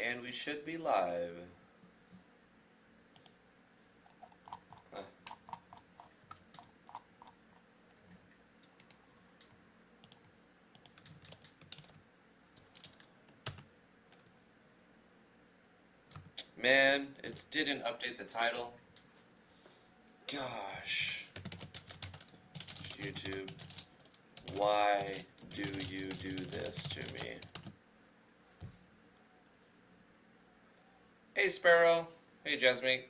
And we should be live. Man, it didn't update the title. Gosh. YouTube, why do you do this to me? Hey Sparrow. Hey Jasmine.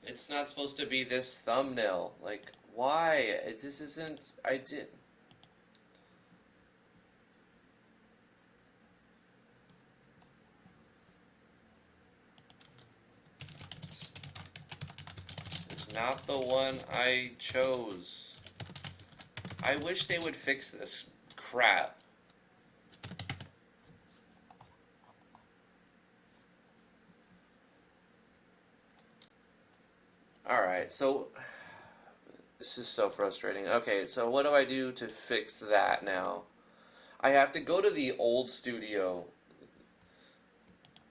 It's not supposed to be this thumbnail. Like, why? This isn't... I did... It's not the one I chose. I wish they would fix this crap. Alright, so... This is so frustrating. Okay, so what do I do to fix that now? I have to go to the old studio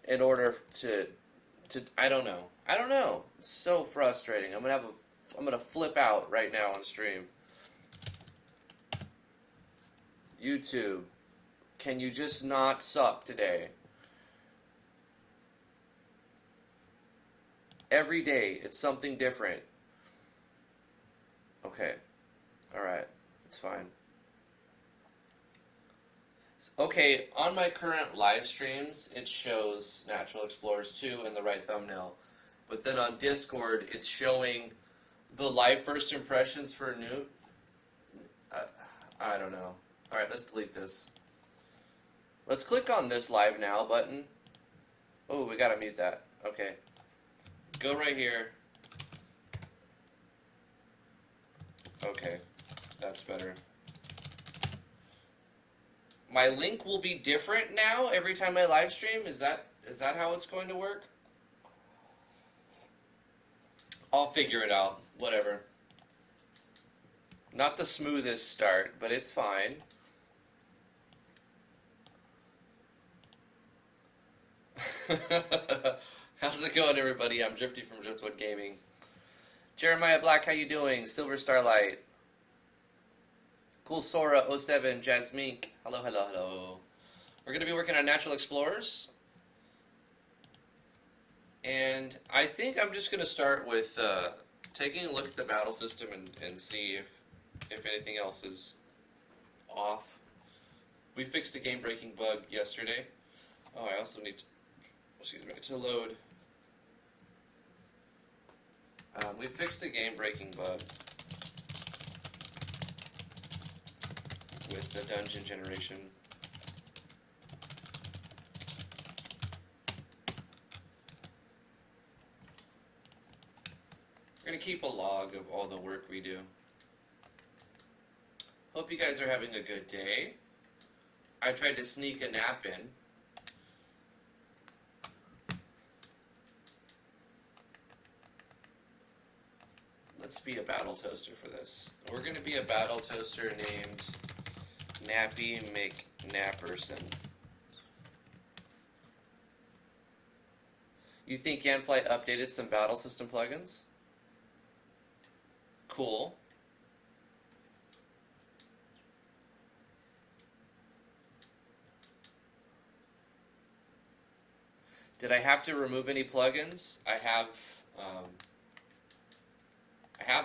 in order to I don't know. I don't know. It's so frustrating. I'm gonna flip out right now on stream. YouTube, can you just not suck today? Every day, it's something different. Okay. Alright. It's fine. Okay, on my current live streams, it shows Natural Explorers 2 and the right thumbnail. But then on Discord, it's showing the live first impressions for Newt. I don't know. Alright, let's delete this. Let's click on this live now button. Oh, we gotta mute that. Okay. Go right here. Okay, that's better. My link will be different now every time I live stream? Is that how it's going to work? I'll figure it out. Whatever. Not the smoothest start, but it's fine. How's it going, everybody? I'm Drifty from Driftwood Gaming. Jeremiah Black, how you doing? Silver Starlight. Cool Sora 07, Jasmine. Hello, hello, hello. We're going to be working on Natural Explorers. And I think I'm just going to start with taking a look at the battle system and see if anything else is off. We fixed a game-breaking bug yesterday. Oh, I also need to load. We fixed a game-breaking bug with the dungeon generation. We're going to keep a log of all the work we do. Hope you guys are having a good day. I tried to sneak a nap in. Let's be a battle toaster for this. We're going to be a battle toaster named Nappy McNapperson. You think Yanfly updated some battle system plugins? Cool. Did I have to remove any plugins? I have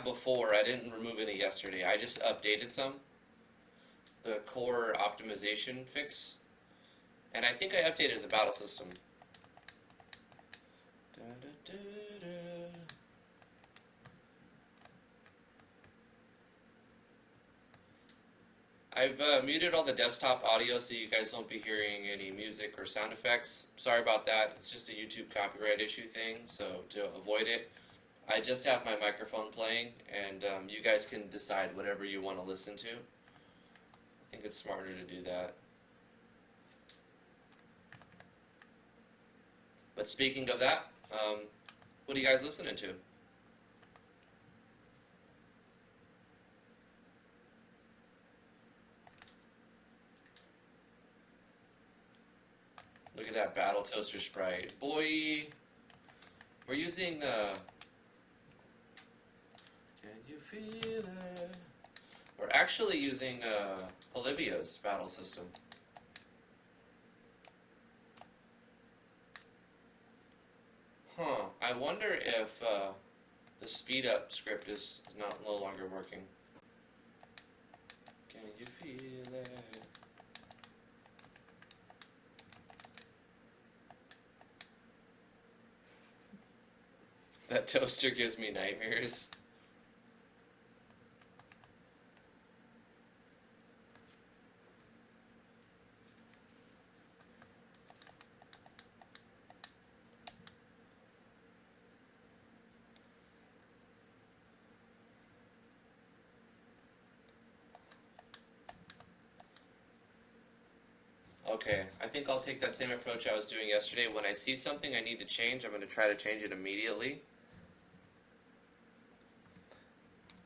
before. I didn't remove any yesterday. I just updated some. The core optimization fix. And I think I updated the battle system. I've muted all the desktop audio so you guys won't be hearing any music or sound effects. Sorry about that. It's just a YouTube copyright issue thing, so to avoid it, I just have my microphone playing, and you guys can decide whatever you want to listen to. I think it's smarter to do that. But speaking of that, what are you guys listening to? at that Battle Toaster sprite. Boy, we're using, can you feel it? We're actually using, Olivia's battle system. Huh, I wonder if, the speed up script is no longer working. Can you feel it? That toaster gives me nightmares. Okay, I think I'll take that same approach I was doing yesterday. When I see something I need to change, I'm going to try to change it immediately.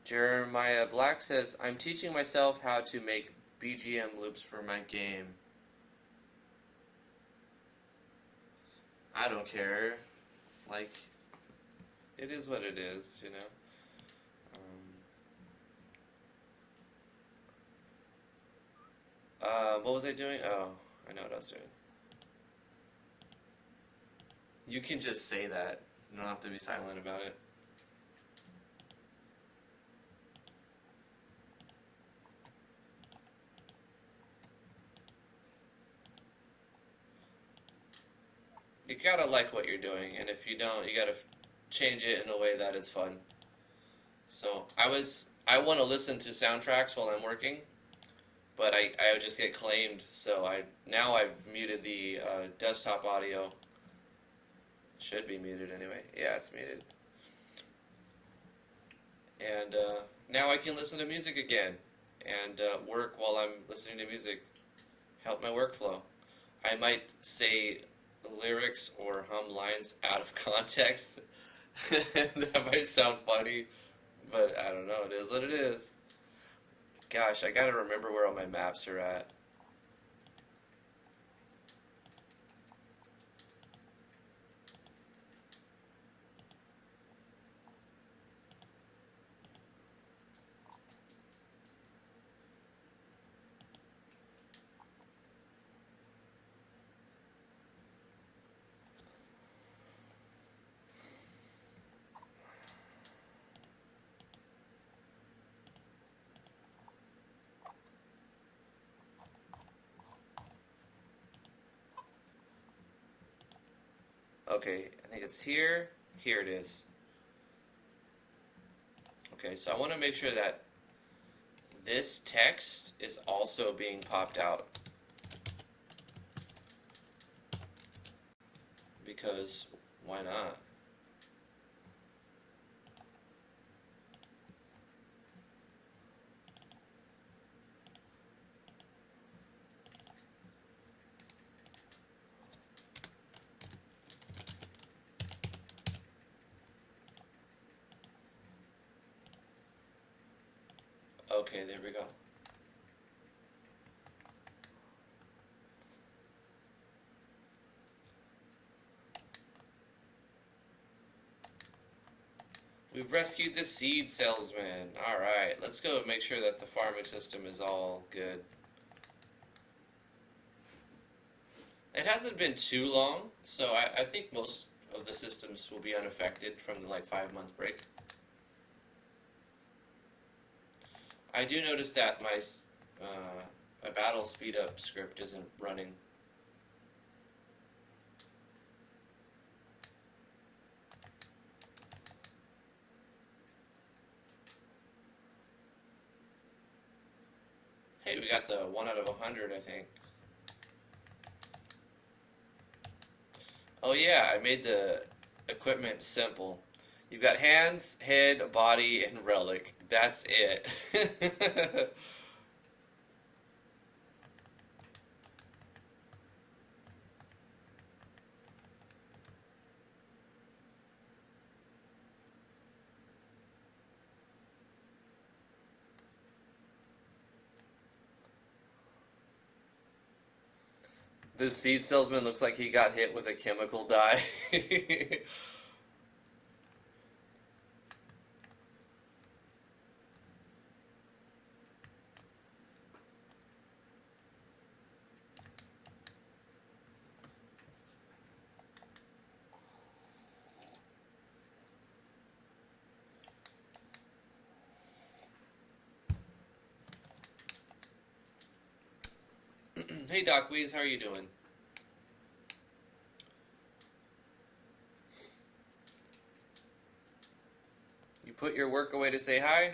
Jeremiah Black says, I'm teaching myself how to make BGM loops for my game. I don't care. Like, it is what it is, you know? What was I doing? Oh, I know what I was doing. You can just say that. You don't have to be silent about it. You gotta like what you're doing, and if you don't, you gotta change it in a way that is fun. So, I want to listen to soundtracks while I'm working, but I would just get claimed, so now I've muted the desktop audio. Should be muted anyway. Yeah, it's muted. And now I can listen to music again and work while I'm listening to music. Help my workflow. I might say lyrics or hum lines out of context. That might sound funny, but I don't know. It is what it is. Gosh, I gotta remember where all my maps are at. Okay, I think it's here. Here it is. Okay, so I want to make sure that this text is also being popped out. Because why not? Okay, there we go. We've rescued the seed salesman. Alright, let's go make sure that the farming system is all good. It hasn't been too long, so I think most of the systems will be unaffected from the 5-month break. I do notice that my battle speed up script isn't running. Hey, we got the 1 out of 100, I think. Oh yeah, I made the equipment simple. You've got hands, head, body, and relic. That's it. This seed salesman looks like he got hit with a chemical dye. Hey Doc Weeze, how are you doing? You put your work away to say hi?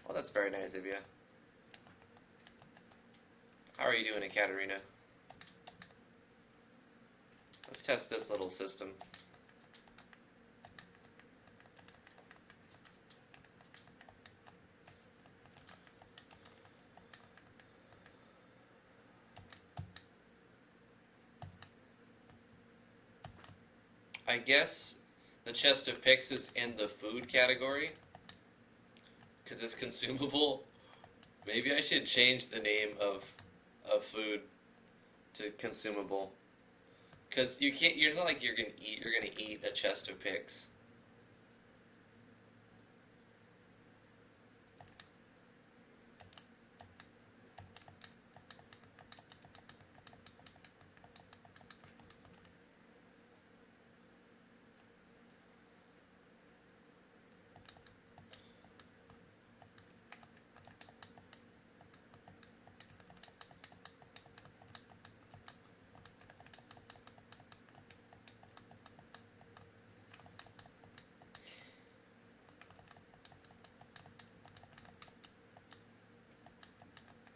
Well, that's very nice of you. How are you doing, Ekaterina? Let's test this little system. I guess the chest of picks is in the food category because it's consumable. Maybe I should change the name of food to consumable, because you can't. You're not like you're gonna eat a chest of picks.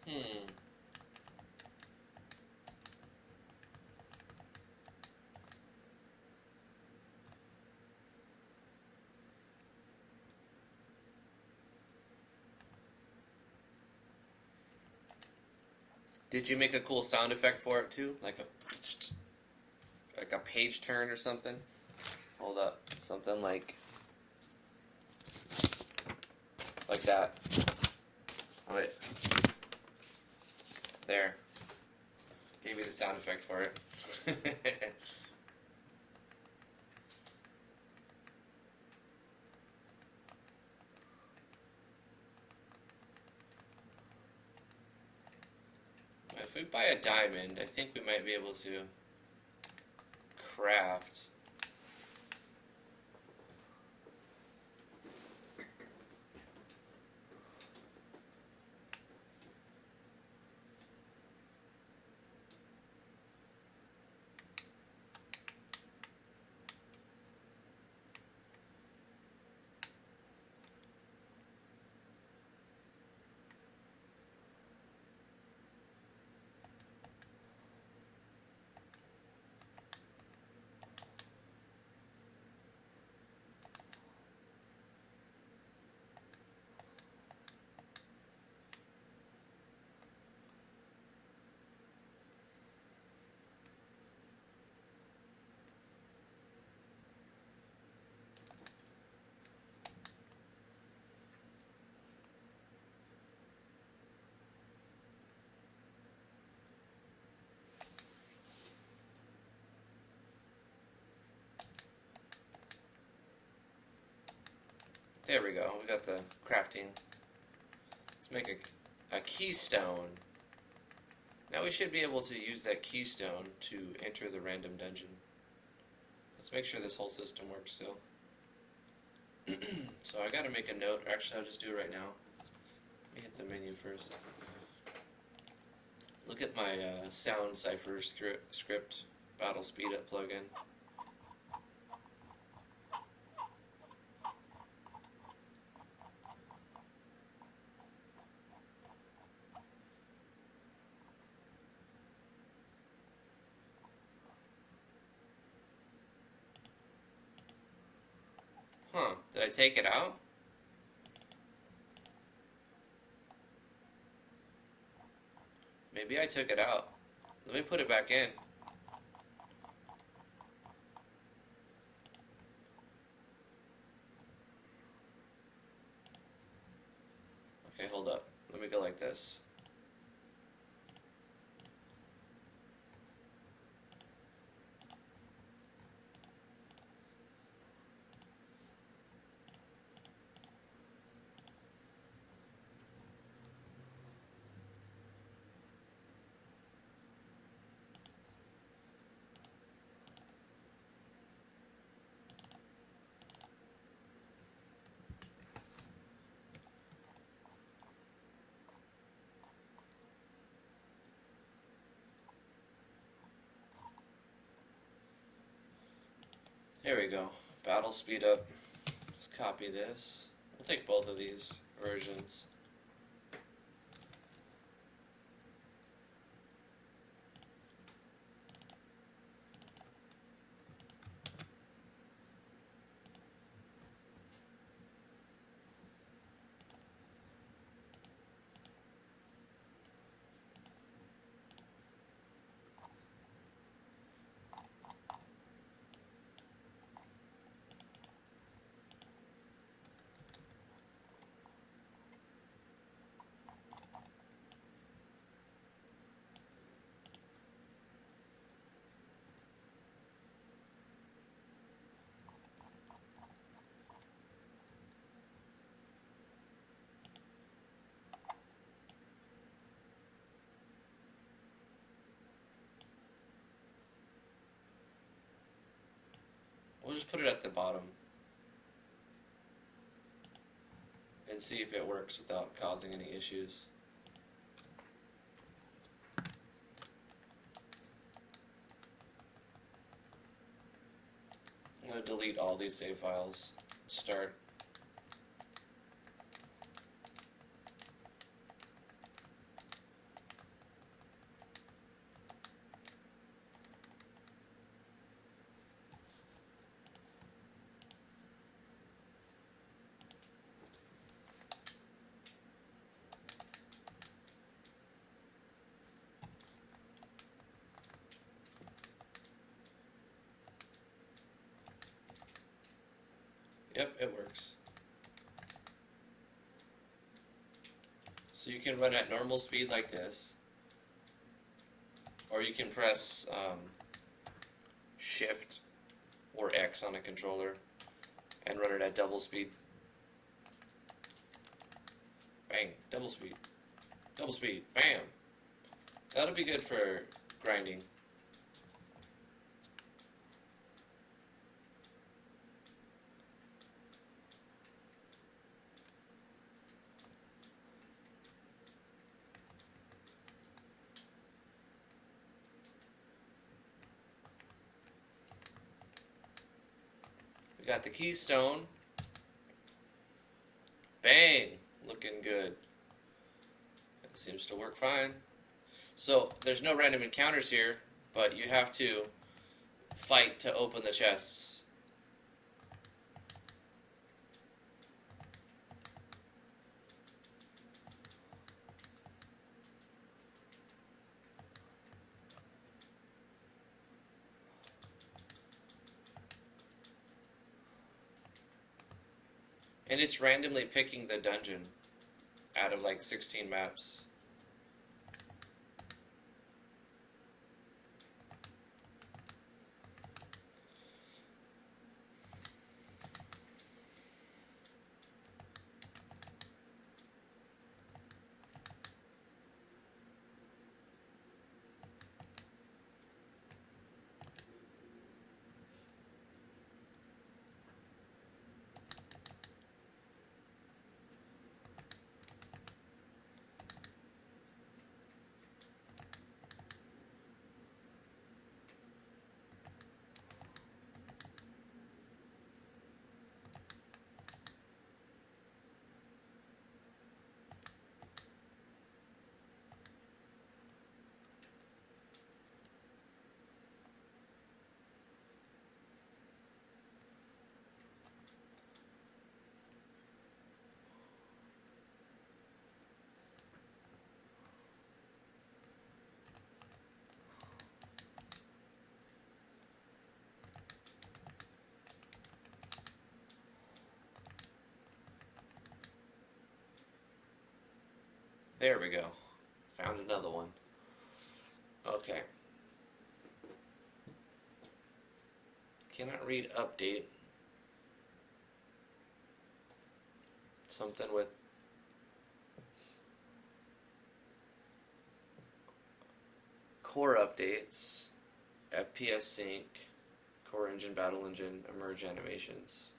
Hmm. Did you make a cool sound effect for it too? Like a page turn or something? Hold up. Something like that. Wait. There. Gave you the sound effect for it. If we buy a diamond, I think we might be able to craft. There we go. We got the crafting. Let's make a keystone. Now we should be able to use that keystone to enter the random dungeon. Let's make sure this whole system works still. So I gotta make a note. Actually, I'll just do it right now. Let me hit the menu first. Look at my sound cipher script battle speed up plugin. Huh, did I take it out? Maybe I took it out. Let me put it back in. Okay, hold up. Let me go like this. There we go. Battle speed up. Let's copy this. We'll take both of these versions. We'll just put it at the bottom and see if it works without causing any issues. I'm going to delete all these save files. Start. Yep, it works. So you can run at normal speed like this, or you can press Shift or X on a controller and run it at double speed. Bang, double speed. Double speed, bam. That'll be good for grinding. Got the keystone. Bang! Looking good. It seems to work fine. So, there's no random encounters here, but you have to fight to open the chests. And it's randomly picking the dungeon out of like 16 maps. There we go. Found another one. Okay. Cannot read update. Something with core updates, FPS sync, core engine, battle engine, emerge animations.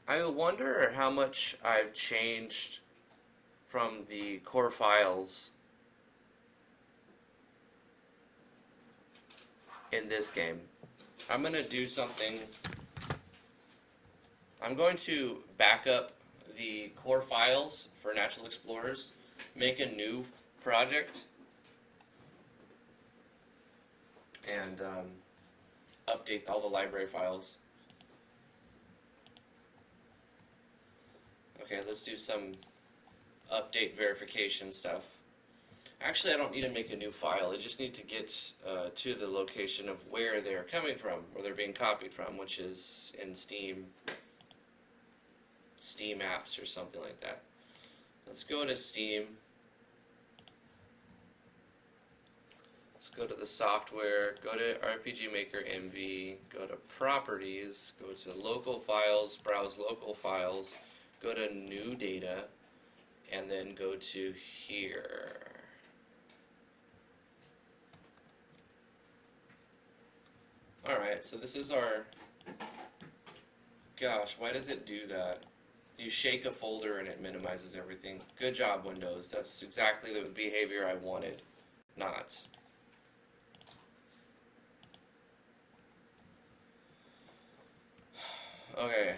I wonder how much I've changed from the core files in this game. I'm going to do something. I'm going to back up the core files for Natural Explorers, make a new project, and update all the library files. Okay, let's do some update verification stuff. Actually, I don't need to make a new file. I just need to get to the location of where they're coming from, where they're being copied from, which is in Steam apps or something like that. Let's go to Steam. Let's go to the software, go to RPG Maker MV, go to Properties, go to Local Files, browse Local Files, go to New Data, and then go to here. Alright, so this is our... Gosh, why does it do that? You shake a folder and it minimizes everything. Good job, Windows. That's exactly the behavior I wanted. Not. Okay.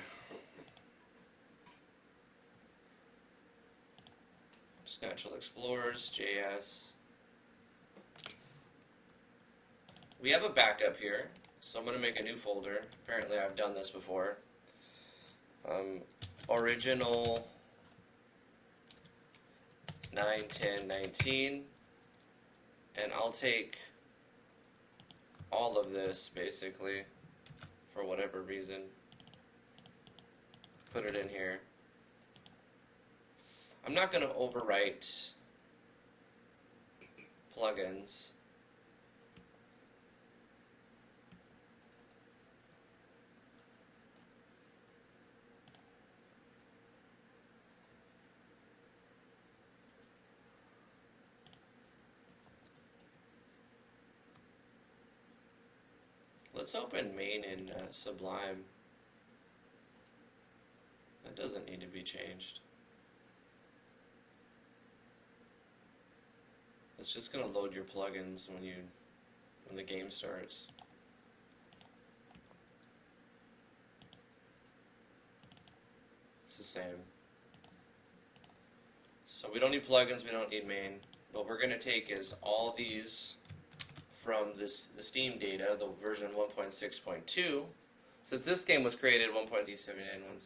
Just Natural Explorers, JS. We have a backup here, so I'm going to make a new folder. Apparently I've done this before. Original 9.10.19, and I'll take all of this basically for whatever reason, put it in here. I'm not going to overwrite plugins. Let's open main in Sublime. That doesn't need to be changed. It's just going to load your plugins when the game starts. It's the same. So we don't need plugins, we don't need main. What we're going to take is all these from the Steam data, the version 1.6.2. Since this game was created 1.79 ones.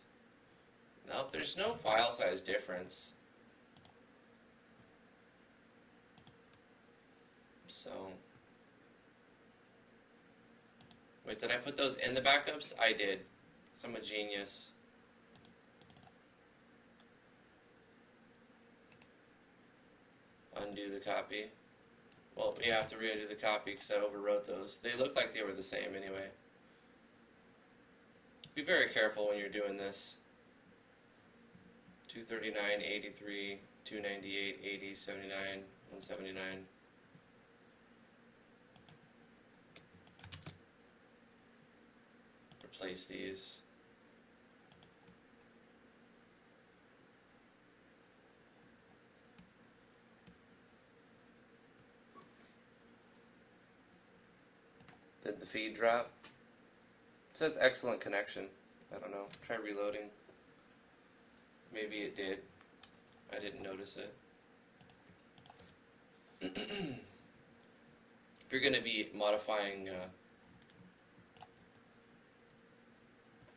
Nope, there's no file size difference. So, wait, did I put those in the backups? I did. So I'm a genius. Undo the copy. Well, you have to redo the copy because I overwrote those. They look like they were the same anyway. Be very careful when you're doing this. 239, 83, 298, 80, 79, 179. Replace these. Did the feed drop? It says excellent connection. I don't know. Try reloading. Maybe it did. I didn't notice it. If you're going to be modifying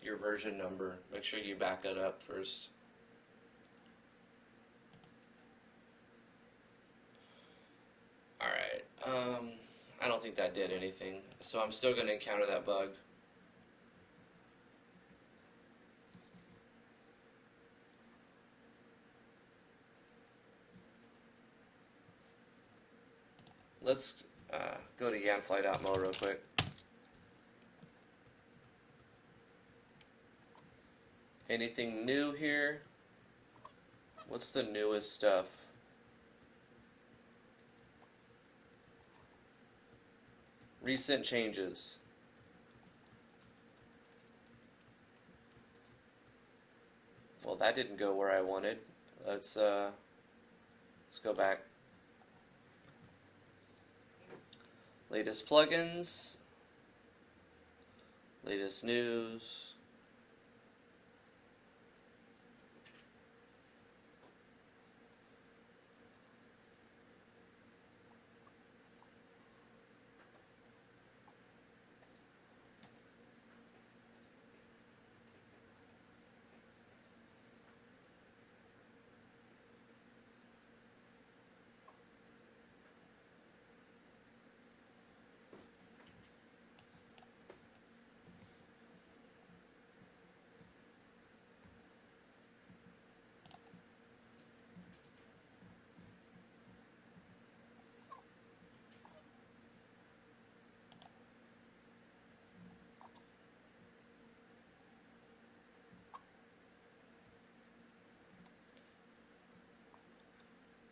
your version number, make sure you back it up first. Alright. I don't think that did anything, so I'm still going to encounter that bug. Let's go to yanfly.mo real quick. Anything new here? What's the newest stuff? Recent changes. Well, that didn't go where I wanted. Let's go back. Latest plugins. Latest news.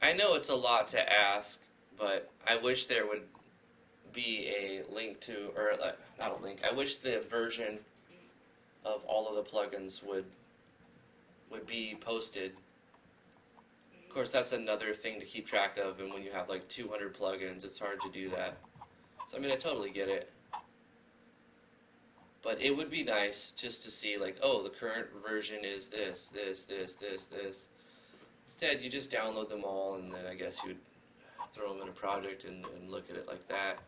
I know it's a lot to ask, but I wish there would be a link to, or not a link. I wish the version of all of the plugins would be posted. Of course, that's another thing to keep track of, and when you have like 200 plugins, it's hard to do that. So I mean, I totally get it. But it would be nice just to see like, oh, the current version is this. Instead, you just download them all, and then I guess you would throw them in a project and look at it like that.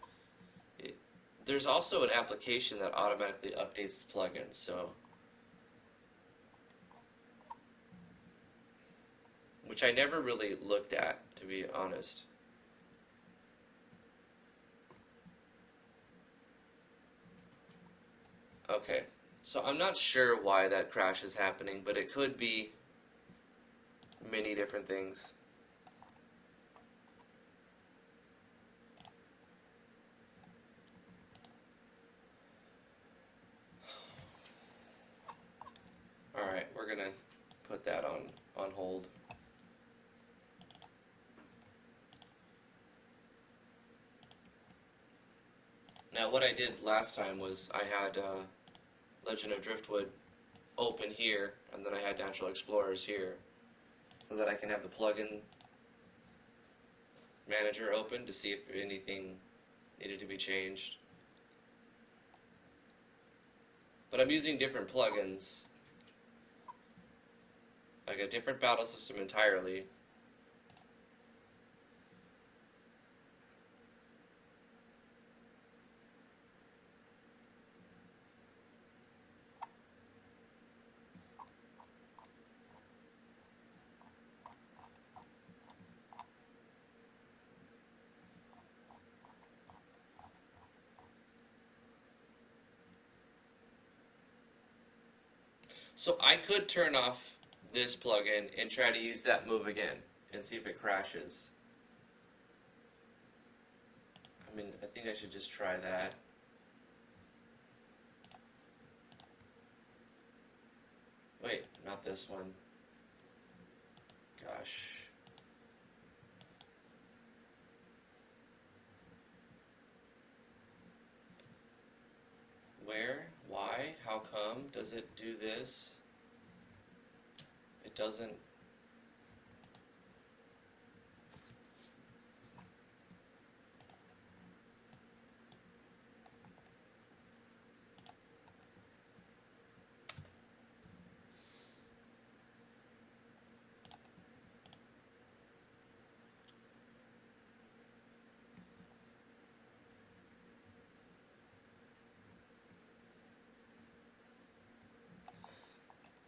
There's also an application that automatically updates the plugins, so which I never really looked at, to be honest. Okay, so I'm not sure why that crash is happening, but it could be many different things. Alright, we're gonna put that on hold. Now what I did last time was I had Legend of Driftwood open here, and then I had Natural Explorers here, so that I can have the plugin manager open to see if anything needed to be changed. But I'm using different plugins, like a different battle system entirely. So I could turn off this plugin and try to use that move again and see if it crashes. I mean, I think I should just try that. Wait, not this one. Gosh. Where? Why? How come? Does it do this? It doesn't.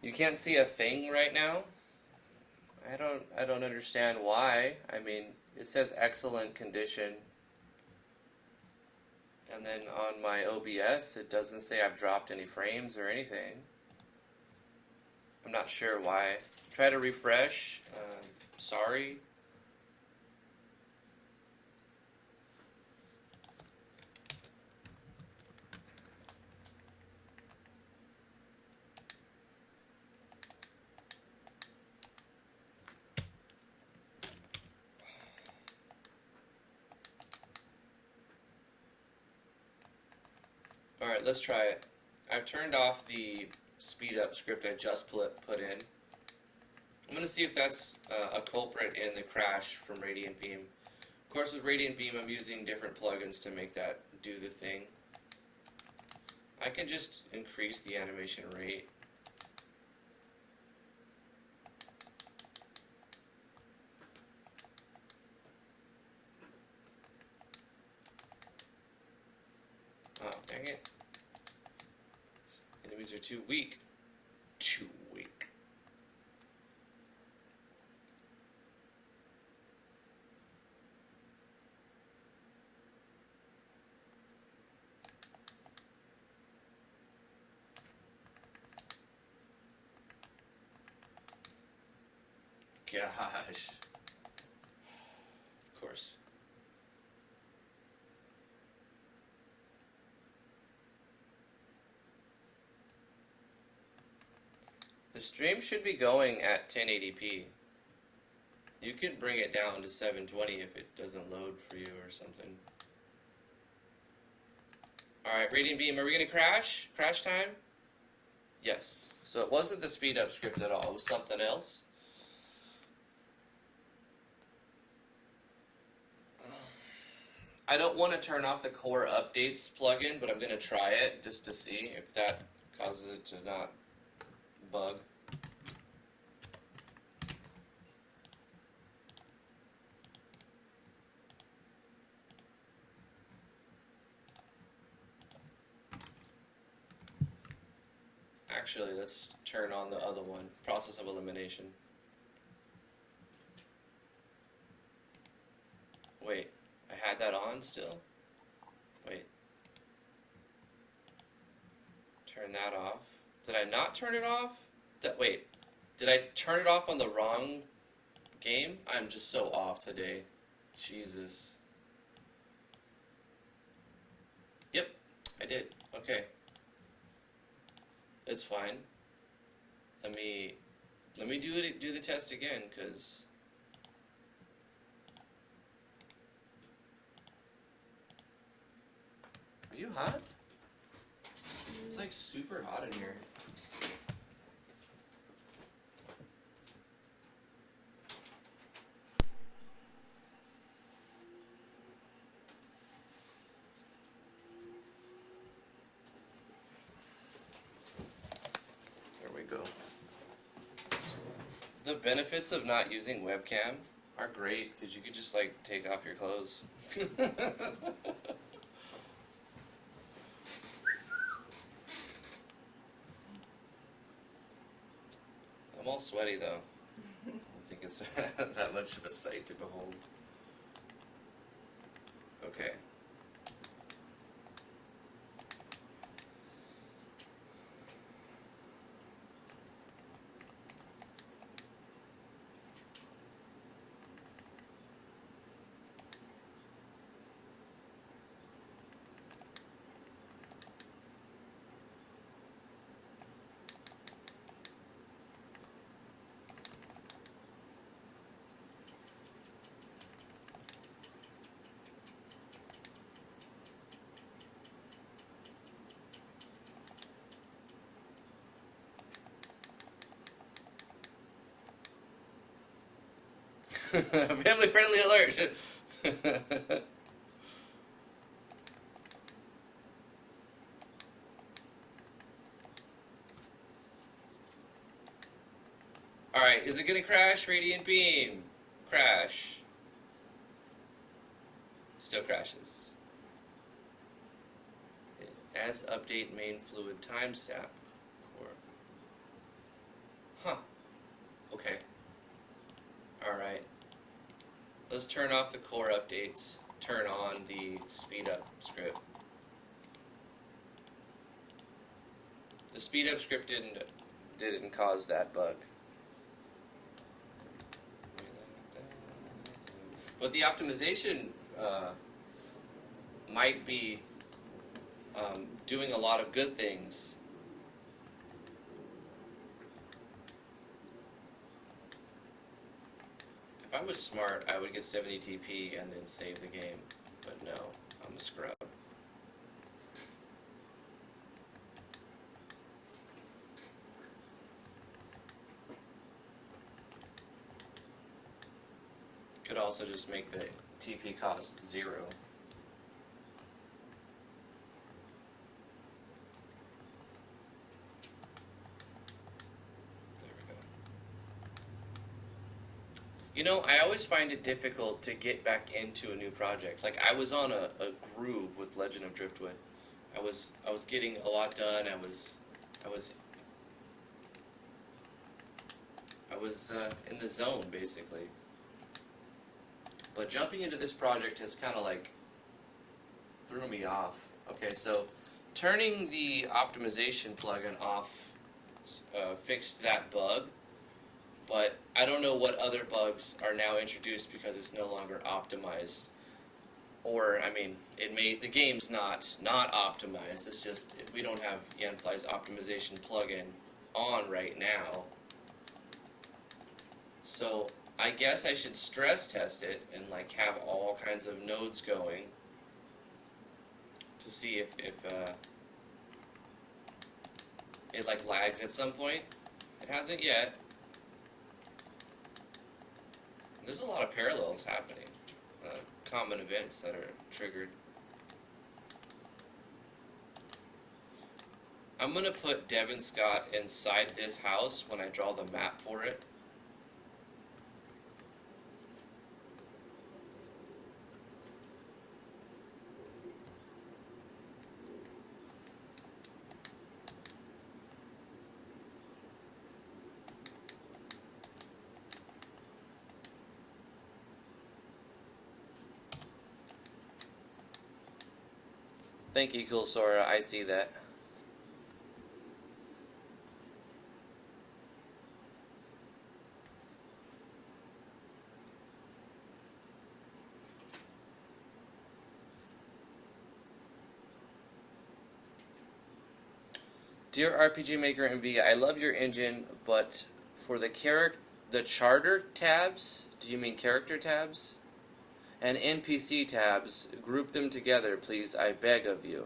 You can't see a thing right now? I don't understand why. I mean, it says excellent condition. And then on my OBS, it doesn't say I've dropped any frames or anything. I'm not sure why. Try to refresh. Sorry. Alright, let's try it. I've turned off the speed up script I just put in. I'm going to see if that's a culprit in the crash from Radiant Beam. Of course, with Radiant Beam, I'm using different plugins to make that do the thing. I can just increase the animation rate. Oh, dang it. Enemies are too weak. Too weak. Gosh. Of course. The stream should be going at 1080p. You could bring it down to 720 if it doesn't load for you or something. Alright, Radiant Beam, are we going to crash? Crash time? Yes. So it wasn't the speed up script at all, it was something else. I don't want to turn off the core updates plugin, but I'm going to try it just to see if that causes it to not bug. Actually, let's turn on the other one, process of elimination. Wait, I had that on still? Wait. Turn that off. Did I not turn it off? Wait, did I turn it off on the wrong game? I'm just so off today. Jesus. Yep, I did. Okay. It's fine. Let me do the test again, cause are you hot? It's like super hot in here. The benefits of not using webcam are great because you could just like take off your clothes. I'm all sweaty though. I don't think it's that much of a sight to behold. Okay. Family friendly alert. Alright, is it gonna crash? Radiant Beam. Crash. Still crashes. As update main fluid timestamp core. Huh. Okay. Alright. Let's turn off the core updates. Turn on the speed up script. The speed up script didn't cause that bug. But the optimization might be doing a lot of good things. If I was smart, I would get 70TP and then save the game. But no, I'm a scrub. also just make the TP cost 0. You know, I always find it difficult to get back into a new project. Like, I was on a groove with Legend of Driftwood. I was getting a lot done. I was in the zone, basically. But jumping into this project has kind of like threw me off. Okay, so turning the optimization plugin off fixed that bug, but I don't know what other bugs are now introduced because it's no longer optimized. Or, I mean, the game's not optimized. It's just we don't have Yanfly's optimization plugin on right now. So I guess I should stress test it and like have all kinds of nodes going to see if it like lags at some point. It hasn't yet. There's a lot of parallels happening, common events that are triggered. I'm gonna put Devin Scott inside this house when I draw the map for it. Thank you, Cool Sora. I see that. Dear RPG Maker MV, I love your engine, but for the charter tabs, do you mean character tabs? And NPC tabs, group them together, please, I beg of you.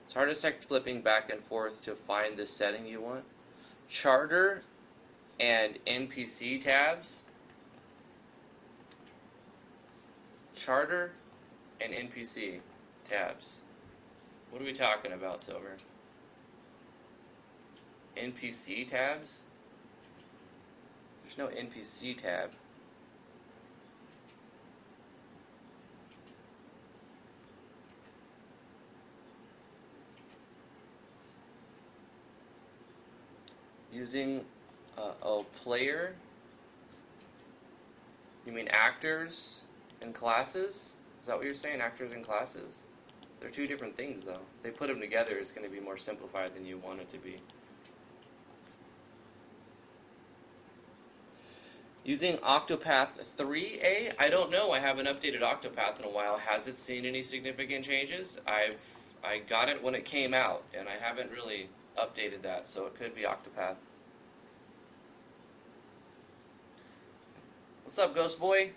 It's hard as heck flipping back and forth to find the setting you want. Charter and NPC tabs? Charter and NPC tabs. What are we talking about, Silver? NPC tabs? There's no NPC tab. Using a player? You mean actors and classes? Is that what you're saying? Actors and classes? They're two different things, though. If they put them together, it's going to be more simplified than you want it to be. Using Octopath 3A? I don't know. I haven't updated Octopath in a while. Has it seen any significant changes? I got it when it came out, and I haven't really updated that, so it could be Octopath. What's up, Ghost Boy?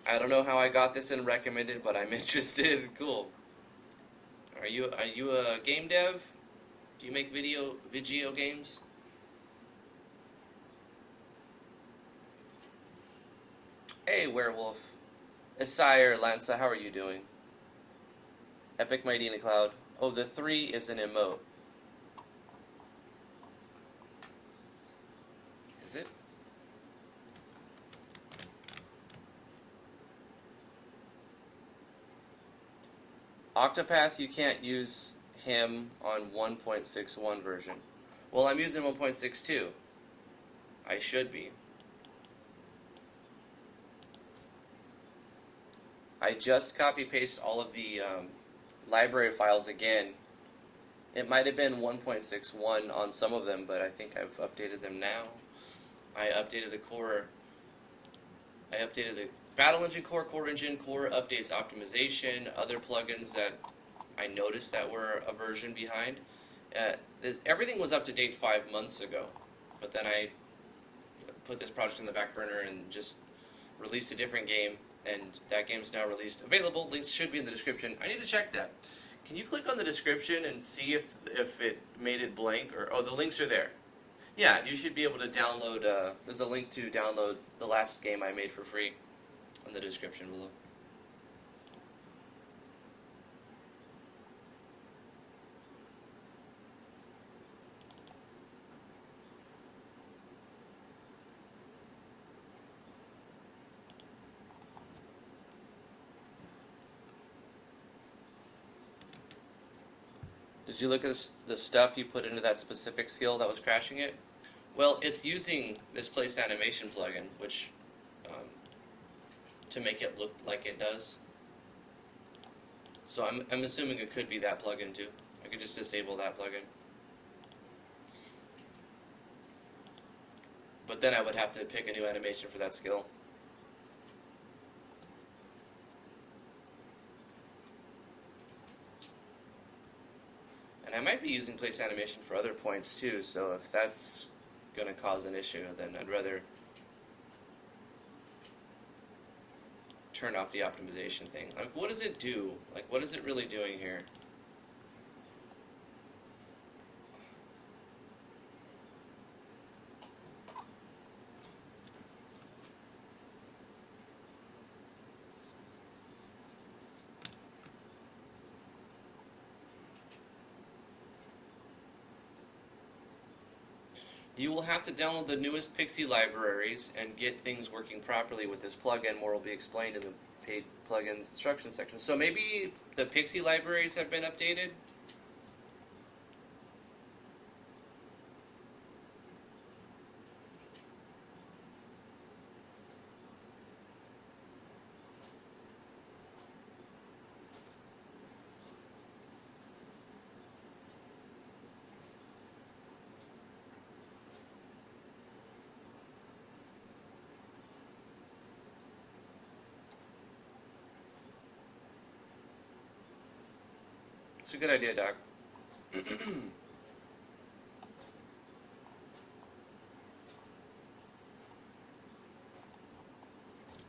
I don't know how I got this in recommended, but I'm interested. Cool. Are you a game dev? Do you make video games? Hey, Werewolf. Esire, Lanza, how are you doing? Epic Mighty Cloud. Oh, the 3 is an emote. Is it? Octopath, you can't use him on 1.61 version. Well, I'm using 1.62. I should be. I just copy-paste all of the library files again. It might have been 1.61 on some of them, but I think I've updated them now. I updated the core. I updated the Battle Engine core engine, core updates optimization, other plugins that I noticed that were a version behind. Everything was up to date 5 months ago, but then I put this project in the back burner and just released a different game, and that game is now released. Available, links should be in the description. I need to check that. Can you click on the description and see if it made it blank, or, oh, the links are there. Yeah, you should be able to download, there's a link to download the last game I made for free. in the description below. Did you look at the stuff you put into that specific skill that was crashing it? Well, it's using misplaced animation plugin, which to make it look like it does. So I'm assuming it could be that plugin too. I could just disable that plugin. But then I would have to pick a new animation for that skill. And I might be using place animation for other points too, so if that's going to cause an issue, then I'd rather turn off the optimization thing. Like, what does it do? Like, what is it really doing here? You will have to download the newest Pixie libraries and get things working properly with this plugin. More will be explained in the paid plugins instruction section. So maybe the Pixie libraries have been updated? It's a good idea, Doc.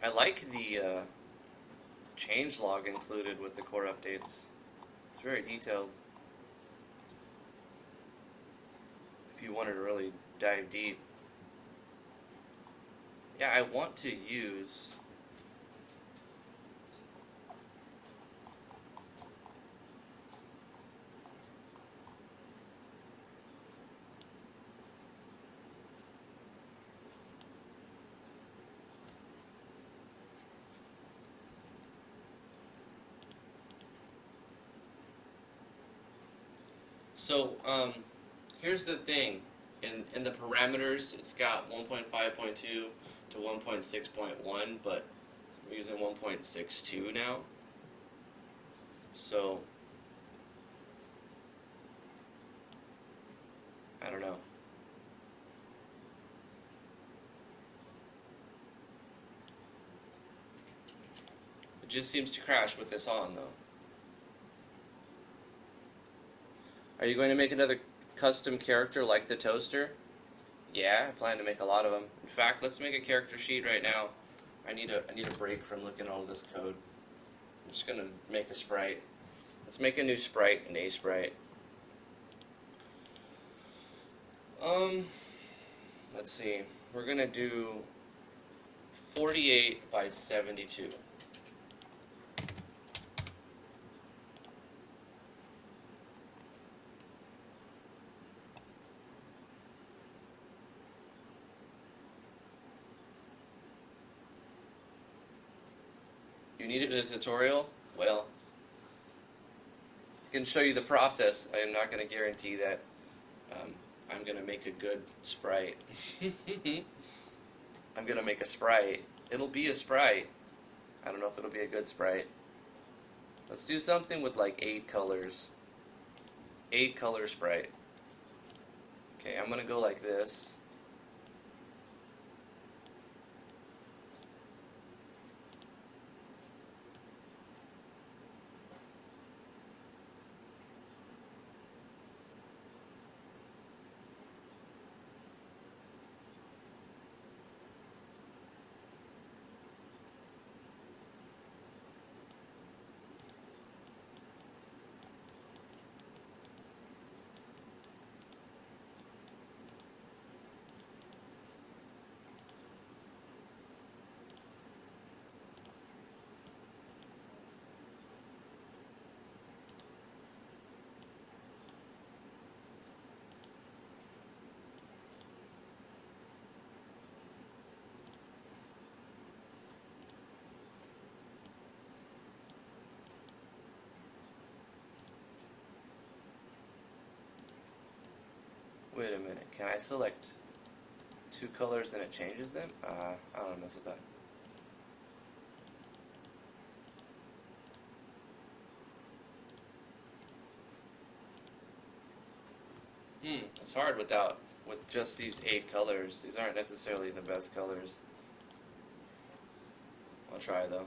I like the changelog included with the core updates. It's very detailed. If you wanted to really dive deep. Yeah, I want to use... So, here's the thing. In the parameters, it's got 1.5.2 to 1.6.1, but we're using 1.62 now. So, I don't know. It just seems to crash with this on, though. Are you going to make another custom character like the toaster? Yeah, I plan to make a lot of them. In fact, let's make a character sheet right now. I need a break from looking at all this code. I'm just gonna make a sprite. Let's make a new sprite, an A sprite. Let's see. We're gonna do 48 by 72. You needed a tutorial? Well, I can show you the process. I am not going to guarantee that I'm going to make a good sprite. I'm going to make a sprite. It'll be a sprite. I don't know if it'll be a good sprite. Let's do something with like 8 colors. 8 color sprite. Okay, I'm going to go like this. Wait a minute, can I select two colors and it changes them? I don't mess with that. It's hard with just these 8 colors. These aren't necessarily the best colors. I'll try though.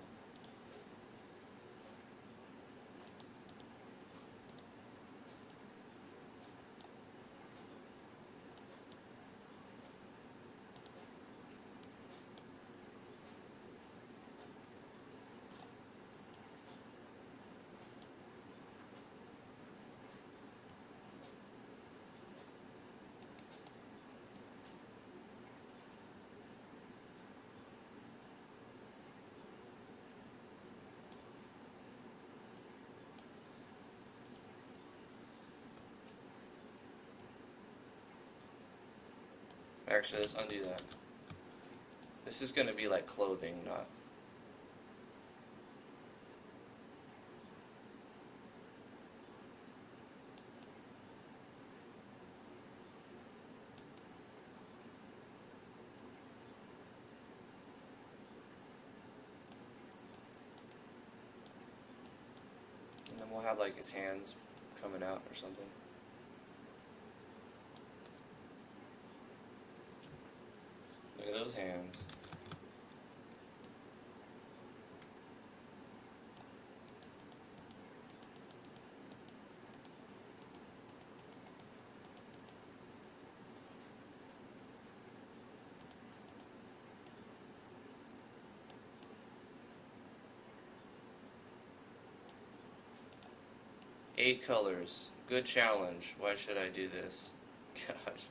Actually, let's undo that. This is going to be like clothing, not... And then we'll have like his hands coming out or something. Look at those hands. Eight colors. Good challenge. Why should I do this? Gosh.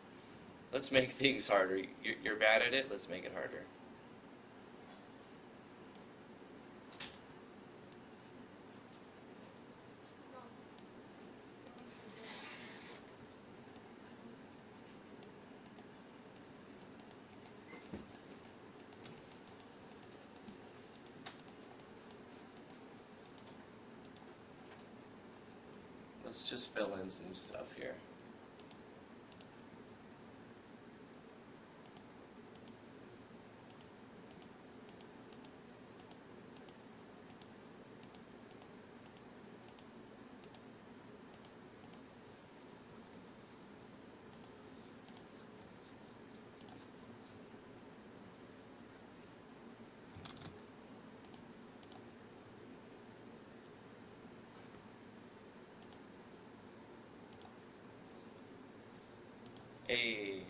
Let's make things harder. You're bad at it, let's make it harder. Let's just fill in some stuff here. Hey.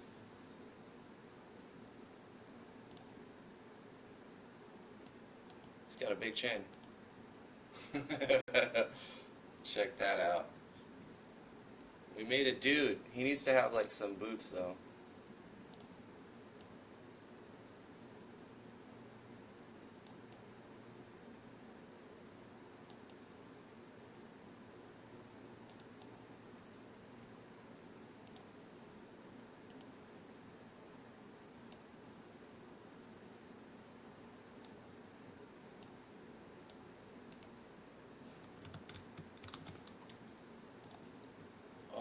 He's got a big chin. Check that out. We made a dude. He needs to have like some boots though.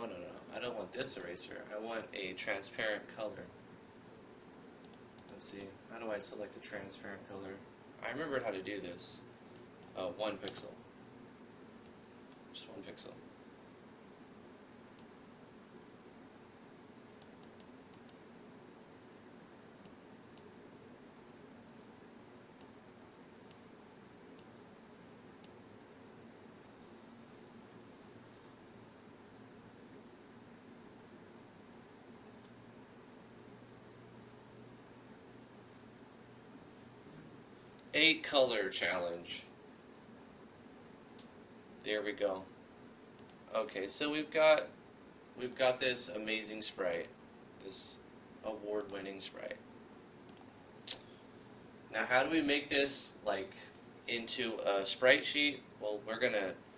Oh, no, I don't want this eraser. I want a transparent color. Let's see. How do I select a transparent color? I remembered how to do this. 1 pixel. Just 1 pixel. Eight color challenge. There we go. Okay, so we've got this amazing sprite, this award-winning sprite. Now, how do we make this like into a sprite sheet? Well,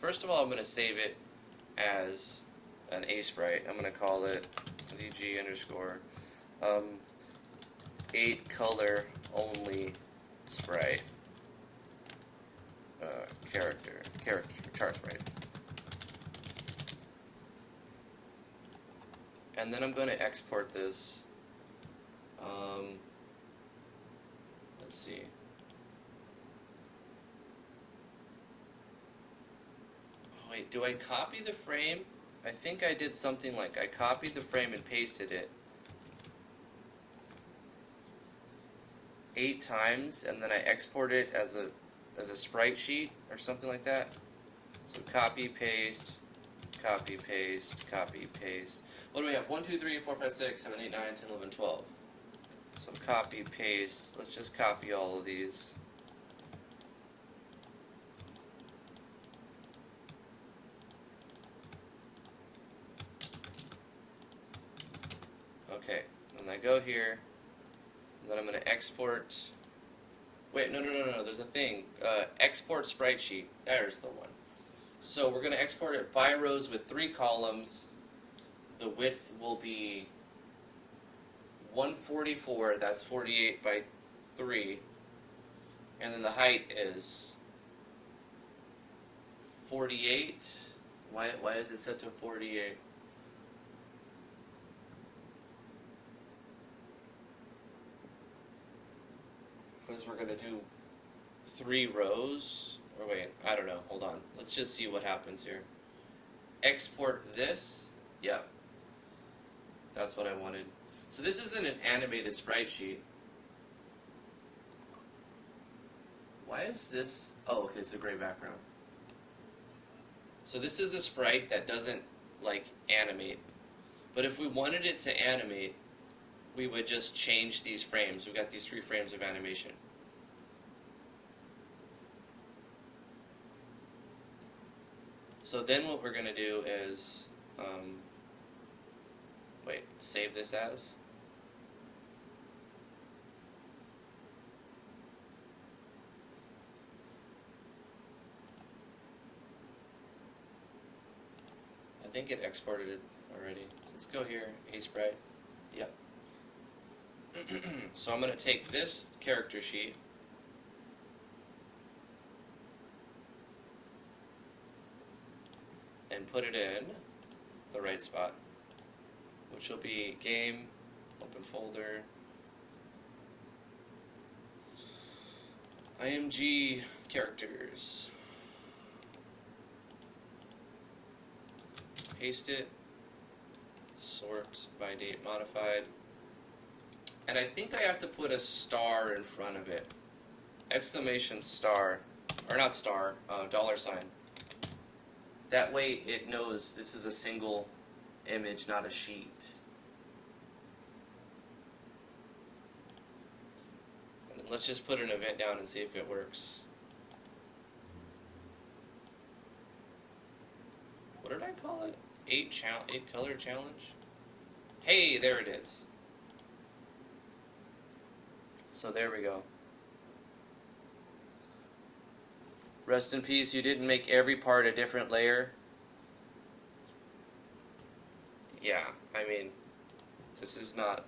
first of all, I'm gonna save it as an A sprite. I'm gonna call it VG underscore 8 color only sprite characters for chart sprite. And then I'm going to export this. Let's see. Oh, wait, do I copy the frame? I think I did something like I copied the frame and pasted it 8 times, and then I export it as a sprite sheet or something like that. So copy, paste, copy, paste, copy, paste. What do we have? 1, 2, 3, 4, 5, 6, 7, 8, 9, 10, 11, 12. So copy, paste. Let's just copy all of these. Okay, and I go here, and then I'm going to export. Wait, no, there's a thing. Export sprite sheet. There's the one. So we're going to export it by rows with 3 columns. The width will be 144, that's 48 by 3. And then the height is 48. Why is it set to 48? Because we're going to do 3 rows. Or wait, I don't know. Hold on. Let's just see what happens here. Export this. Yep. That's what I wanted. So this isn't an animated sprite sheet. Why is this? Oh, okay, it's a gray background. So this is a sprite that doesn't, like, animate. But if we wanted it to animate, we would just change these frames. We've got these 3 frames of animation. So then what we're going to do is, wait, save this as. I think it exported it already. So let's go here, A-Sprite. Yep. So I'm going to take this character sheet, and put it in the right spot, which will be game, open folder, IMG characters. Paste it, sort by date modified, and I think I have to put a star in front of it. Exclamation star, or not star, $sign. That way it knows this is a single image, not a sheet. And then let's just put an event down and see if it works. What did I call it? 8 color challenge? Hey, there it is. So there we go. Rest in peace, you didn't make every part a different layer. Yeah, I mean, this is not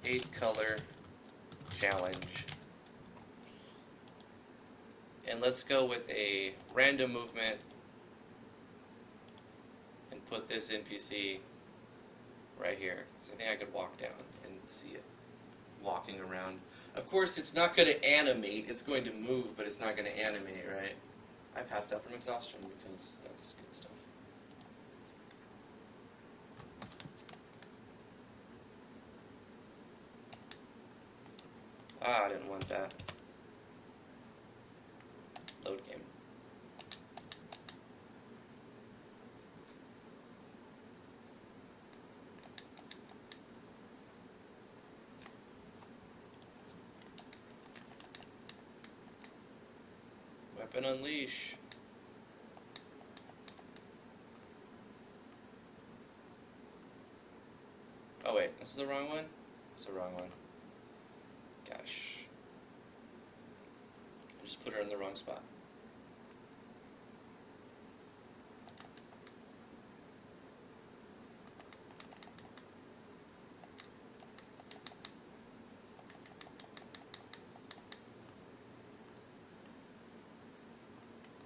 8 color challenge. And let's go with a random movement and put this NPC right here. So I think I could walk down and see it walking around. Of course, it's not going to animate. It's going to move, but it's not going to animate, right? I passed out from exhaustion because that's good stuff. Ah, I didn't want that. Load game. Weapon unleash. Oh wait, this is the wrong one? It's the wrong one. Gosh. I just put her in the wrong spot.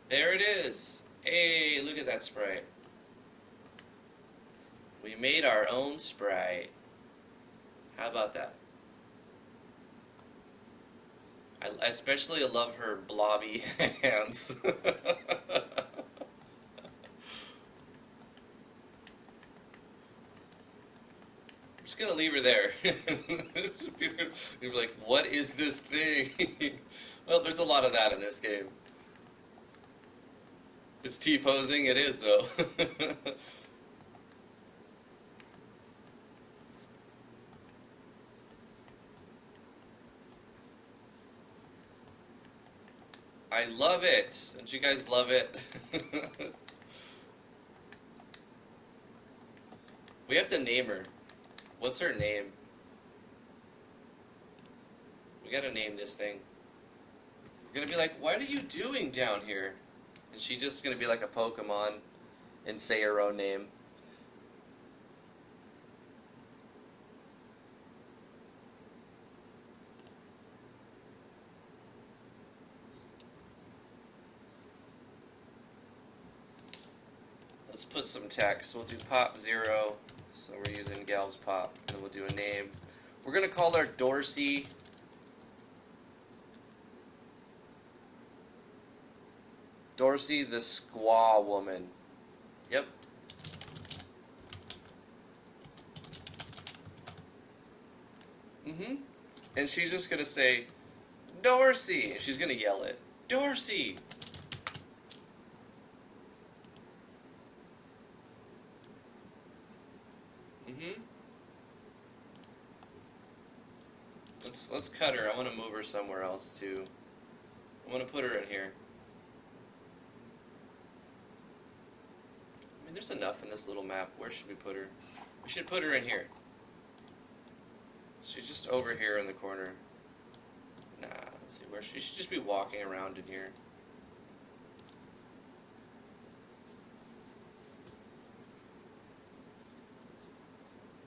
There it is. Hey, look at that sprite. We made our own Sprite. How about that? I especially love her blobby hands. I'm just gonna leave her there. People be like, what is this thing? Well, there's a lot of that in this game. It's T-posing, it is though. I love it. Don't you guys love it? We have to name her. What's her name? We gotta name this thing. We're gonna be like, what are you doing down here? And she's just gonna be like a Pokemon and say her own name. Let's put some text. We'll do pop 0. So we're using Galv's pop. And then we'll do a name. We're gonna call her Dorsey. Dorsey the Squaw Woman. Yep. And she's just gonna say, Dorsey! And she's gonna yell it, Dorsey! Let's cut her. I want to move her somewhere else too. I want to put her in here. I mean, there's enough in this little map. Where should we put her? We should put her in here. She's just over here in the corner. Nah, let's see where she should just be walking around in here.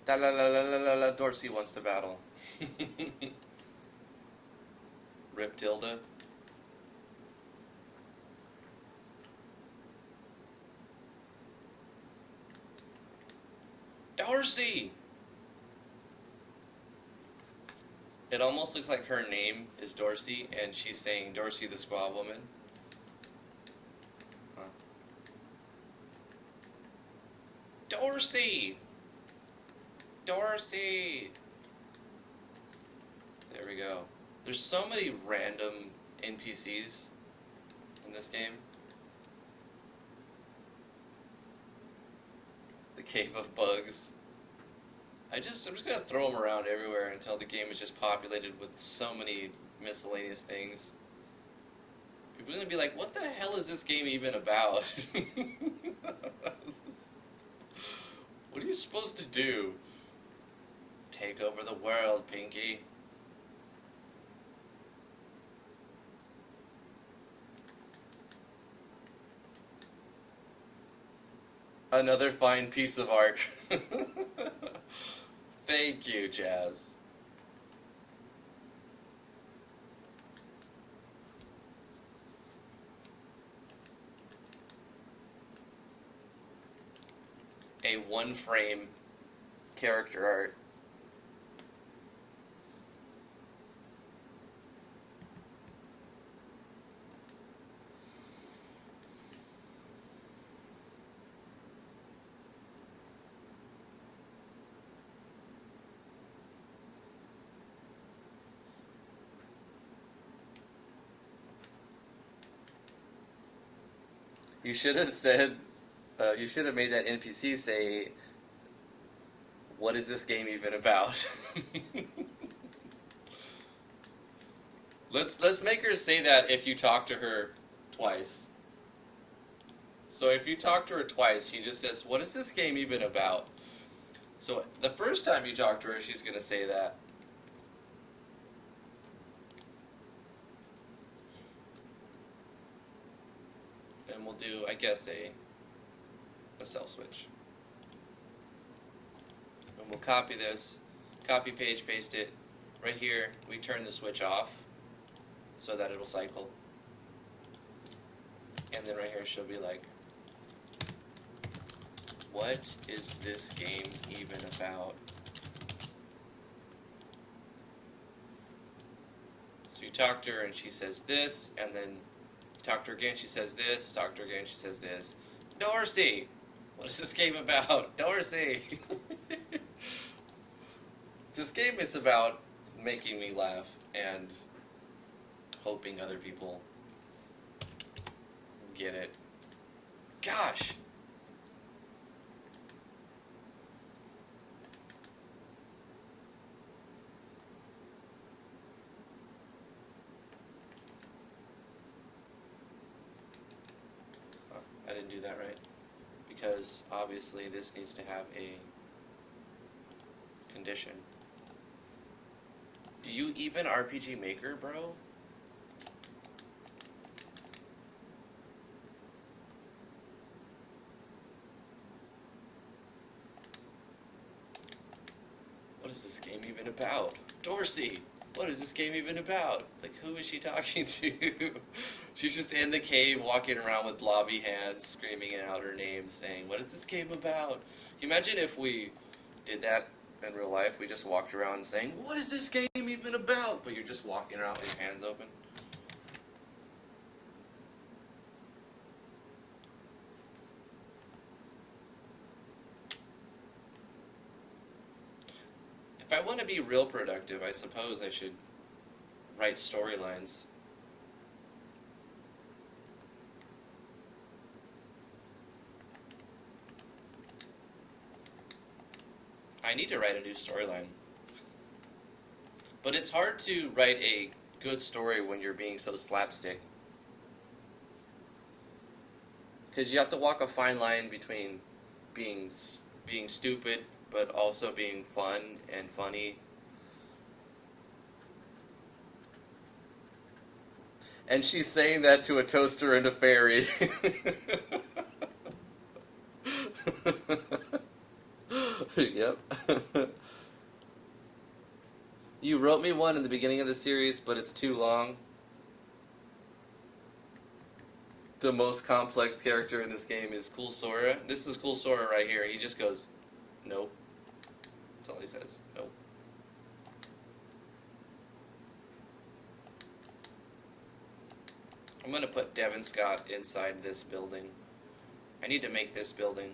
Da la la la la la la. Dorsey wants to battle. Rip Tilda. Dorsey! It almost looks like her name is Dorsey, and she's saying Dorsey the Squaw Woman. Huh. Dorsey! Dorsey! There we go. There's so many random NPCs in this game. The Cave of Bugs. I'm just gonna throw them around everywhere until the game is just populated with so many miscellaneous things. People are gonna be like, what the hell is this game even about? What are you supposed to do? Take over the world, Pinky. Another fine piece of art. Thank you, Jazz. A one-frame character art. You should have said, you should have made that NPC say, what is this game even about? Let's make her say that if you talk to her twice. So if you talk to her twice, she just says, what is this game even about? So the first time you talk to her, she's going to say that. And we'll do, I guess, a self switch. And we'll copy this, copy page, paste it. Right here, we turn the switch off so that it'll cycle. And then right here she'll be like, What is this game even about? So you talk to her and she says this, and then you talk to her again, she says this, talk to her again, she says this. Dorsey! What is this game about? Dorsey! This game is about making me laugh and hoping other people get it. Gosh! I didn't do that right. Because obviously this needs to have a condition. Do you even RPG Maker, bro? What is this game even about? Dorsey! What is this game even about? Like, who is she talking to? She's just in the cave, walking around with blobby hands, screaming out her name, saying, what is this game about? Can you imagine if we did that in real life? We just walked around saying, what is this game even about? But you're just walking around with your hands open. If I want to be real productive, I suppose I should write storylines. I need to write a new storyline. But it's hard to write a good story when you're being so slapstick. Because you have to walk a fine line between being stupid but also being fun and funny. And she's saying that to a toaster and a fairy. Yep. You wrote me one in the beginning of the series, but it's too long. The most complex character in this game is Cool Sora. This is Cool Sora right here. He just goes, nope. That's all he says. Nope. I'm going to put Devin Scott inside this building. I need to make this building.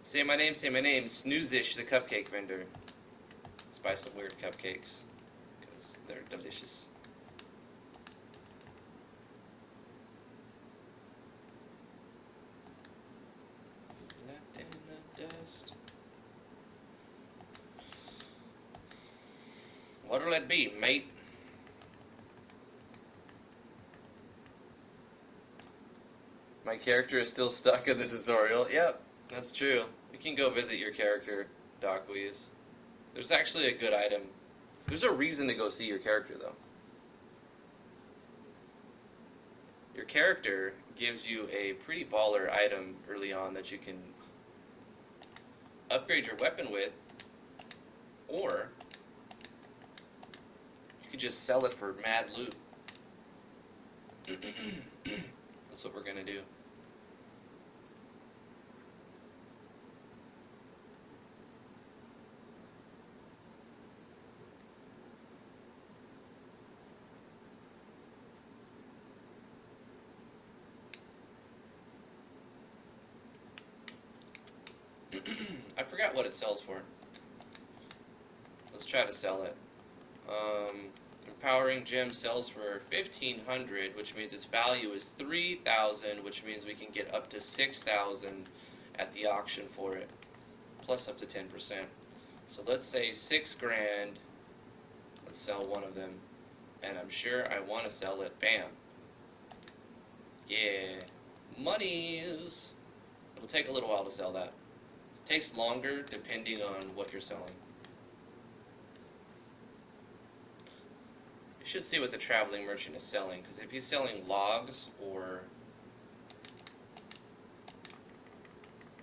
Say my name, Snoozish the cupcake vendor. Let's buy some weird cupcakes, because they're delicious. Left in the dust. What'll it be, mate? My character is still stuck in the tutorial. Yep, that's true. You can go visit your character, Docwees. There's actually a good item. There's a reason to go see your character, though. Your character gives you a pretty baller item early on that you can upgrade your weapon with, or you could just sell it for mad loot. That's what we're gonna do. I forgot what it sells for. Let's try to sell it. Empowering gem sells for 1,500, which means its value is 3,000, which means we can get up to 6,000 at the auction for it, plus up to 10%. So let's say 6 grand. Let's sell one of them, and I'm sure I want to sell it. Bam. Yeah, monies. It'll take a little while to sell that. Takes longer depending on what you're selling. You should see what the traveling merchant is selling, because if he's selling logs or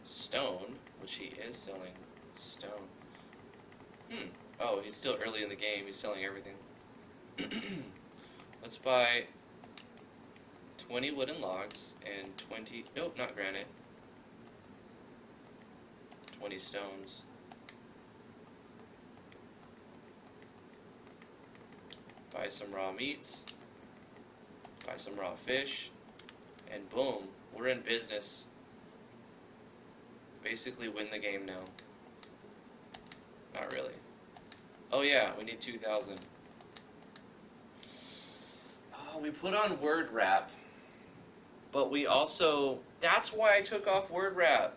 stone, which he is selling stone. Oh, he's still early in the game. He's selling everything. Let's buy 20 wooden logs and 20, nope, not granite, 20 stones. Buy some raw meats, buy some raw fish, and boom, we're in business. Basically win the game now. Not really. Oh yeah, we need 2,000. Oh, we put on word wrap. But we also, that's why I took off word wrap.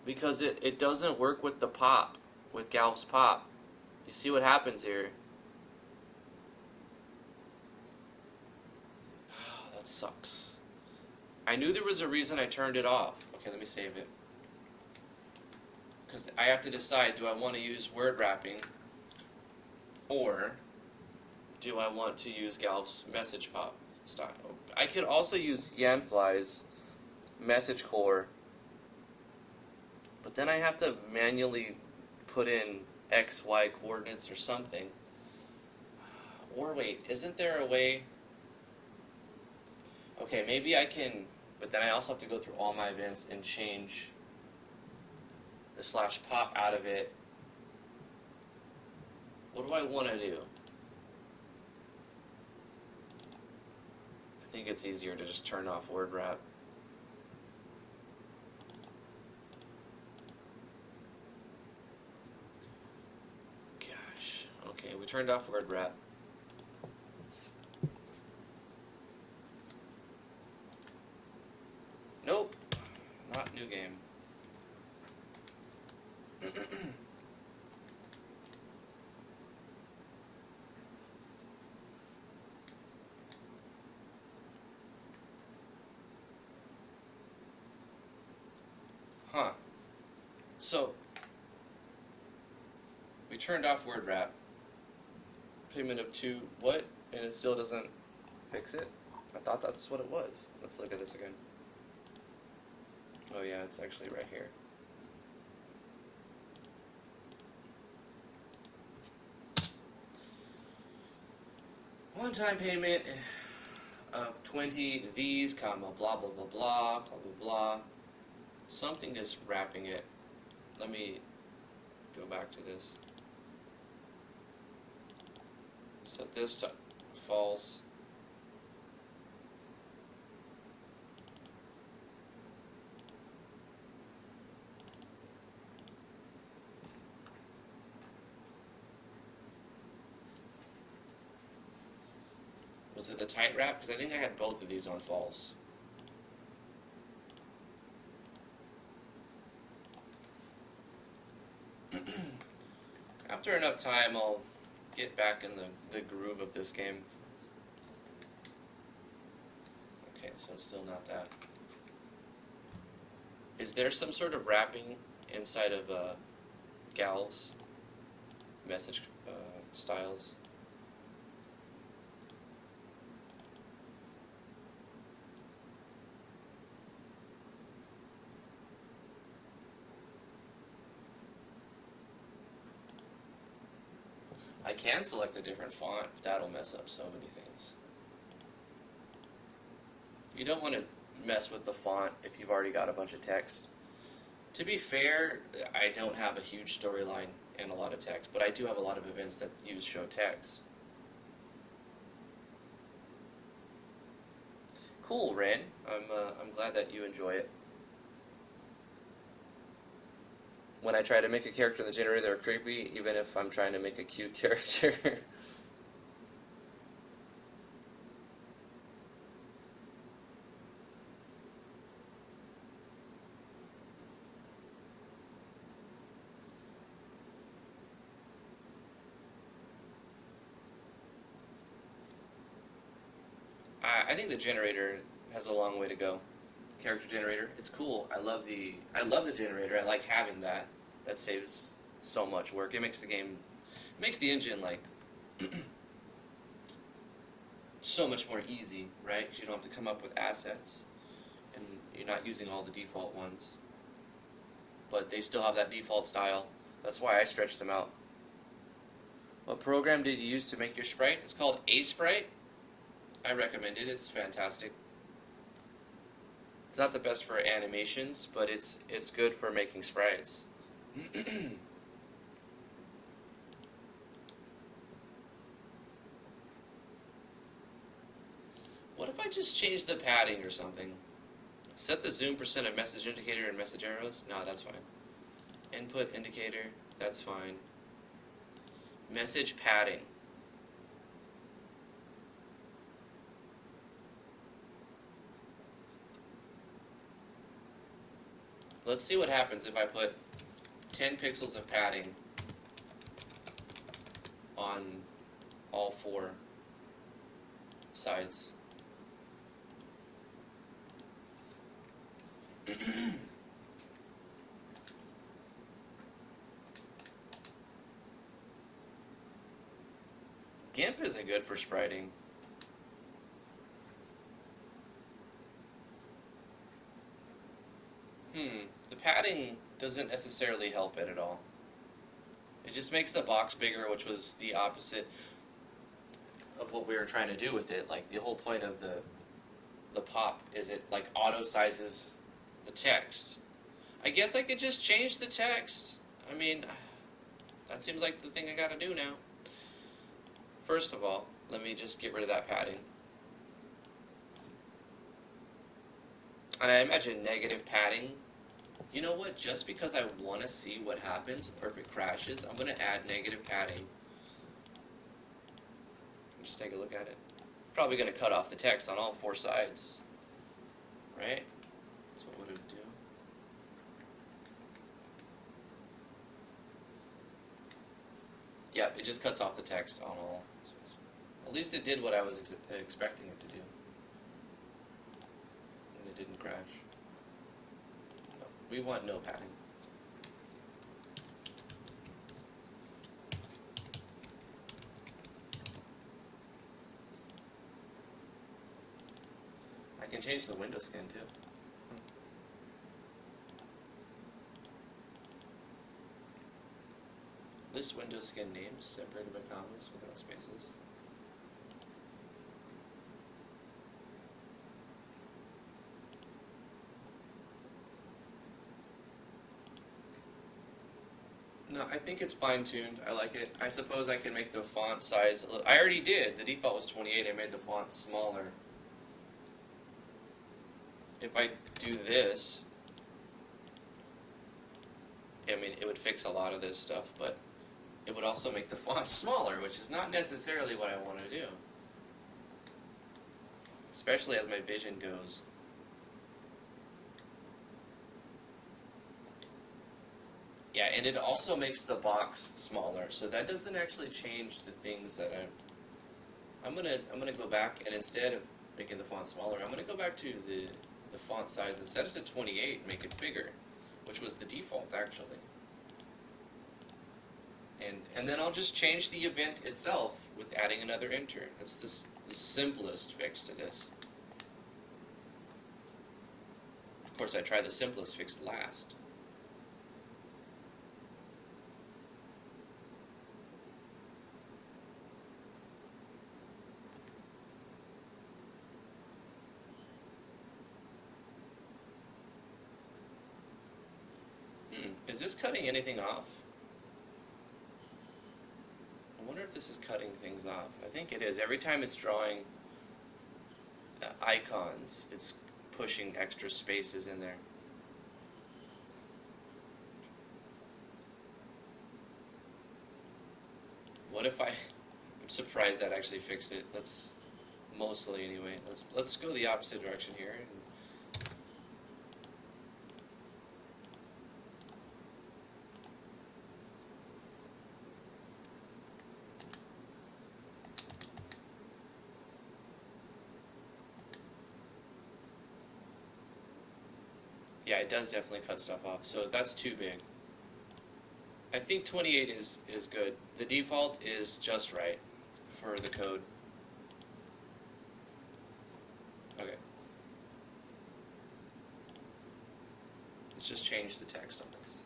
Because it doesn't work with the pop, with Galf's pop. You see what happens here? Oh, that sucks. I knew there was a reason I turned it off. Okay, let me save it. Because I have to decide, do I want to use word wrapping, or do I want to use Galf's message pop style? I could also use Yanfly's message core, but then I have to manually put in XY coordinates or something. Or wait, isn't there a way? Okay, maybe I can, but then I also have to go through all my events and change the /pop out of it. What do I want to do? I think it's easier to just turn off word wrap. Gosh. Okay, we turned off word wrap. Nope. Not new game. Huh. So, we turned off word wrap. Payment of 2, what? And it still doesn't fix it? I thought that's what it was. Let's look at this again. Oh yeah, it's actually right here. One-time payment of 20 these, comma, blah, blah, blah, blah, blah, blah, blah. Something is wrapping it. Let me go back to this. Set this to false. Was it the tight wrap? Because I think I had both of these on false. After enough time, I'll get back in the groove of this game. Okay, so it's still not that. Is there some sort of wrapping inside of Gal's message styles? I can select a different font, but that'll mess up so many things. You don't want to mess with the font if you've already got a bunch of text. To be fair, I don't have a huge storyline and a lot of text, but I do have a lot of events that use show text. Cool, Ren. I'm glad that you enjoy it. When I try to make a character in the generator, they're creepy, even if I'm trying to make a cute character. I think the generator has a long way to go. Character generator, it's cool. I love the generator. I like having that. That saves so much work. It makes the game, it makes the engine like so much more easy, right? Because you don't have to come up with assets, and you're not using all the default ones. But they still have that default style. That's why I stretch them out. What program did you use to make your sprite? It's called A Sprite. I recommend it. It's fantastic. It's not the best for animations, but it's good for making sprites. What if I just change the padding or something? Set the zoom percent of message indicator and message arrows? No, that's fine. Input indicator, that's fine. Message padding. Let's see what happens if I put 10 pixels of padding on all 4 sides. GIMP isn't good for spriting. The padding doesn't necessarily help it at all. It just makes the box bigger, which was the opposite of what we were trying to do with it. Like, the whole point of the pop is it, like, auto-sizes the text. I guess I could just change the text. I mean, that seems like the thing I gotta do now. First of all, let me just get rid of that padding. And I imagine negative padding. You know what? Just because I want to see what happens, or if it crashes, I'm going to add negative padding. Just take a look at it. Probably going to cut off the text on all 4 sides. Right? That's what it would do. Yeah, it just cuts off the text on all. At least it did what I was expecting it to do. And it didn't crash. No, we want no padding. I can change the window skin too. List window skin names separated by commas without spaces. No, I think it's fine-tuned. I like it. I suppose I can make the font size a little... I already did. The default was 28. I made the font smaller. If I do this... I mean, it would fix a lot of this stuff, but it would also make the font smaller, which is not necessarily what I want to do. Especially as my vision goes. Yeah, and it also makes the box smaller, so that doesn't actually change the things that I'm gonna go back, and instead of making the font smaller, I'm gonna go back to the font size and set it to 28 and make it bigger, which was the default actually. And then I'll just change the event itself with adding another enter. That's the simplest fix to this. Of course, I try the simplest fix last. Is this cutting anything off? I wonder if this is cutting things off. I think it is. Every time it's drawing icons, it's pushing extra spaces in there. What if I'm surprised that actually fixed it. Mostly anyway. Let's go the opposite direction here. Yeah, it does definitely cut stuff off, so that's too big. I think 28 is good. The default is just right for the code. Okay. Let's just change the text on this.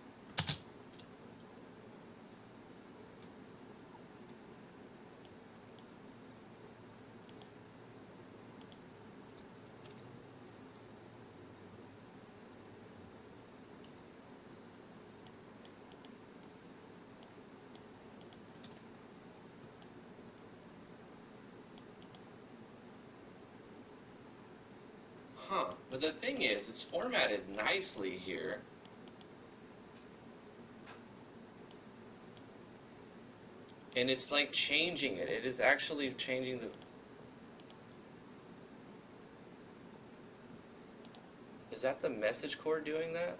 Huh. But the thing is, it's formatted nicely here. And it's like changing it. It is actually changing the... Is that the message core doing that?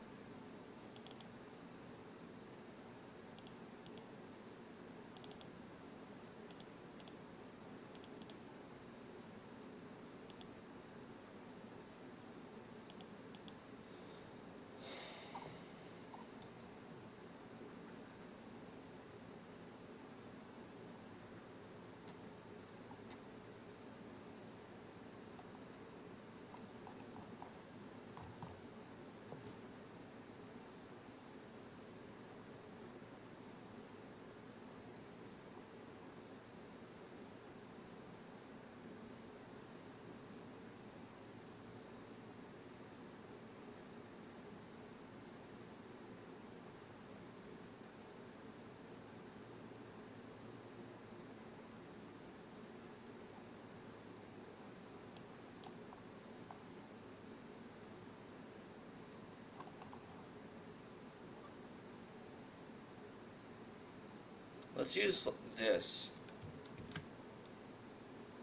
Let's use this.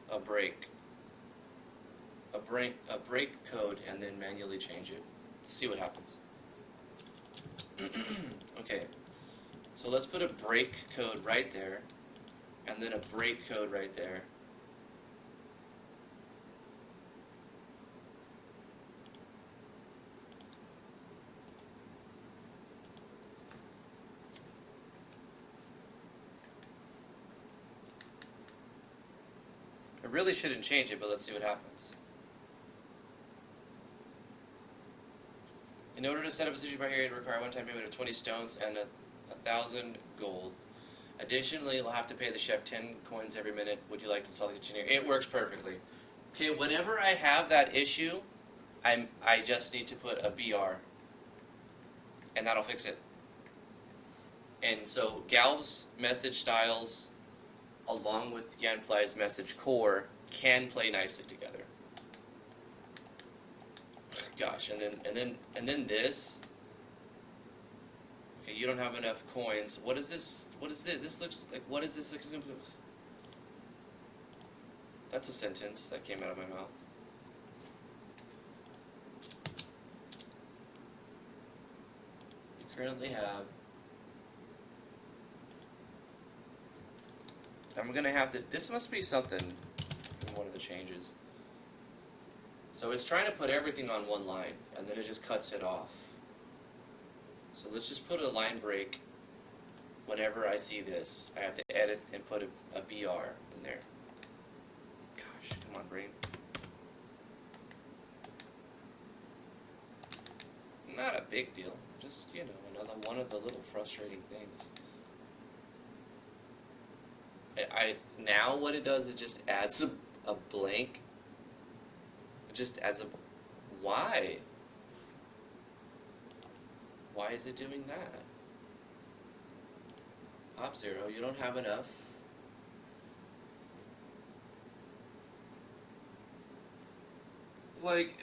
A break code and then manually change it. Let's see what happens. Okay, so let's put a break code right there, and then a break code right there. I really shouldn't change it, but let's see what happens. In order to set up a sushi bar here, you'd require a one-time payment of 20 stones and 1,000 gold. Additionally, you'll have to pay the chef 10 coins every minute. Would you like to install the kitchen here? It works perfectly. Okay, whenever I have that issue, I just need to put a BR, and that'll fix it. And so Galv's message styles, along with Yanfly's message core, can play nicely together. Gosh, and then this. Okay, you don't have enough coins. What is this? What is this? This looks like, what is this? That's a sentence that came out of my mouth. You currently have... I'm gonna have to... This must be something in one of the changes. So it's trying to put everything on one line, and then it just cuts it off. So let's just put a line break. Whenever I see this, I have to edit and put a BR in there. Gosh, come on, brain. Not a big deal. Just, you know, another one of the little frustrating things. Now what it does is just adds a blank. It just adds a... Why? Why is it doing that? Pop zero, you don't have enough. Like,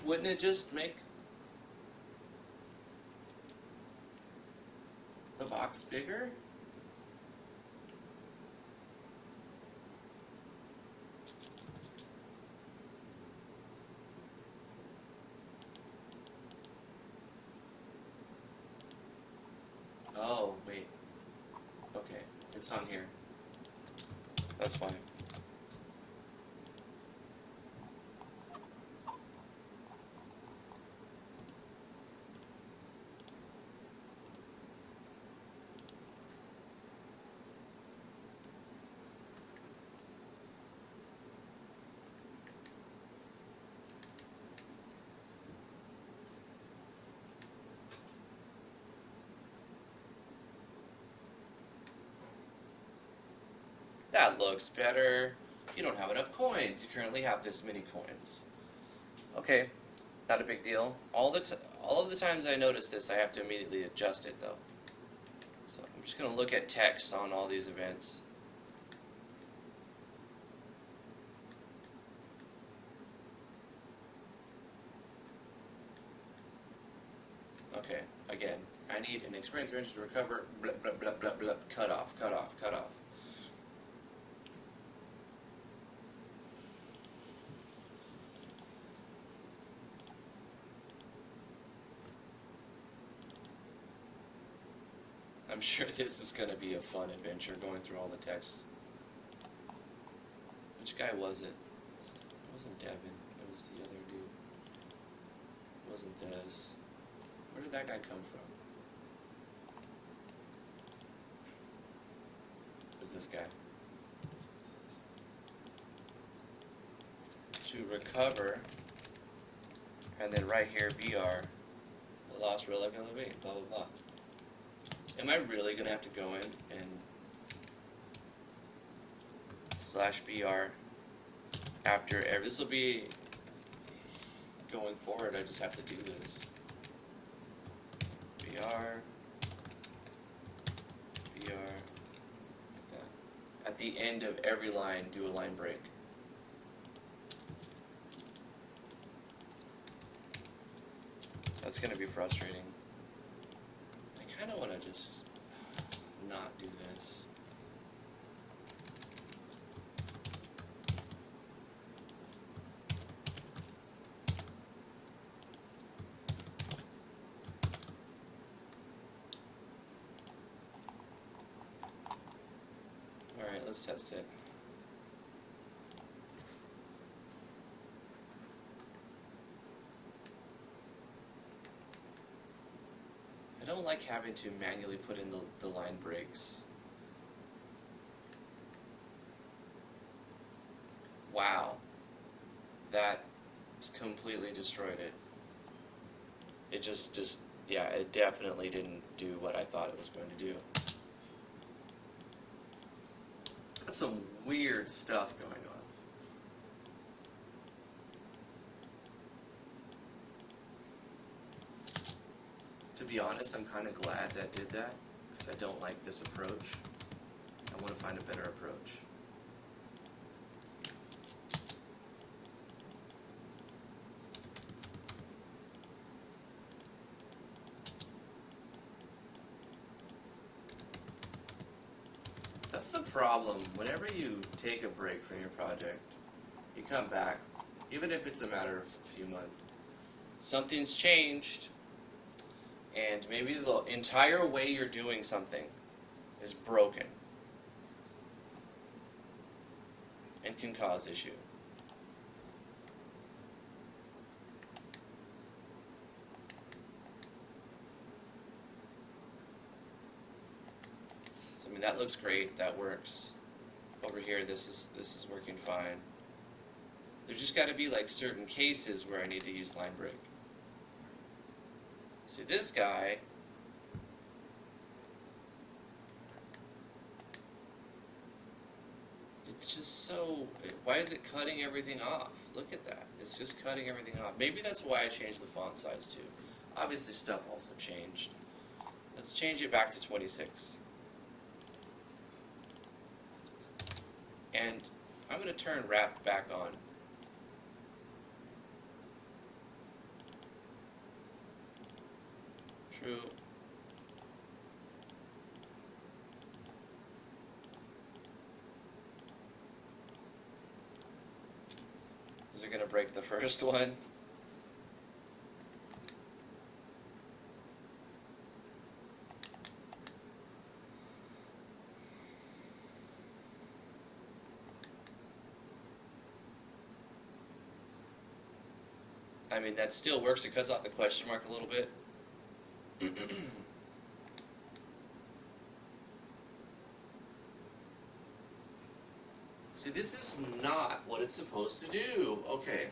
wouldn't it just make the box bigger? Oh, wait. Okay, it's on here. That's fine. That looks better. You don't have enough coins. You currently have this many coins. Okay, not a big deal. All of the times I notice this, I have to immediately adjust it, though. So I'm just going to look at text on all these events. Okay, again, I need an experienced adventure to recover. Blah, blah, blah, blah, blah. Cut off, cut off, cut off. I'm sure this is going to be a fun adventure going through all the text. Which guy was it? It wasn't Devin. It was the other dude. It wasn't this. Where did that guy come from? It was this guy. To recover, and then right here, BR, the lost relic of the vein, blah, blah, blah. Am I really going to have to go in and /BR after every... This will be... Going forward, I just have to do this. BR... BR... Like that. At the end of every line, do a line break. That's going to be frustrating. I kind of want to just not do this. Alright, let's test it. I don't like having to manually put in the line breaks. Wow. That completely destroyed it. It just, yeah, it definitely didn't do what I thought it was going to do. That's some weird stuff going on. To be honest, I'm kind of glad that did that, because I don't like this approach. I want to find a better approach. That's the problem. Whenever you take a break from your project, you come back, even if it's a matter of a few months, something's changed. And maybe the entire way you're doing something is broken and can cause issue. So I mean, that looks great. That works. Over here, this is working fine. There's just got to be like certain cases where I need to use line break. See, this guy, it's just so, why is it cutting everything off? Look at that. It's just cutting everything off. Maybe that's why I changed the font size too. Obviously stuff also changed. Let's change it back to 26. And I'm going to turn wrap back on. True. Is it going to break the first one? I mean, that still works. It cuts off the question mark a little bit. See, this is not what it's supposed to do. Okay.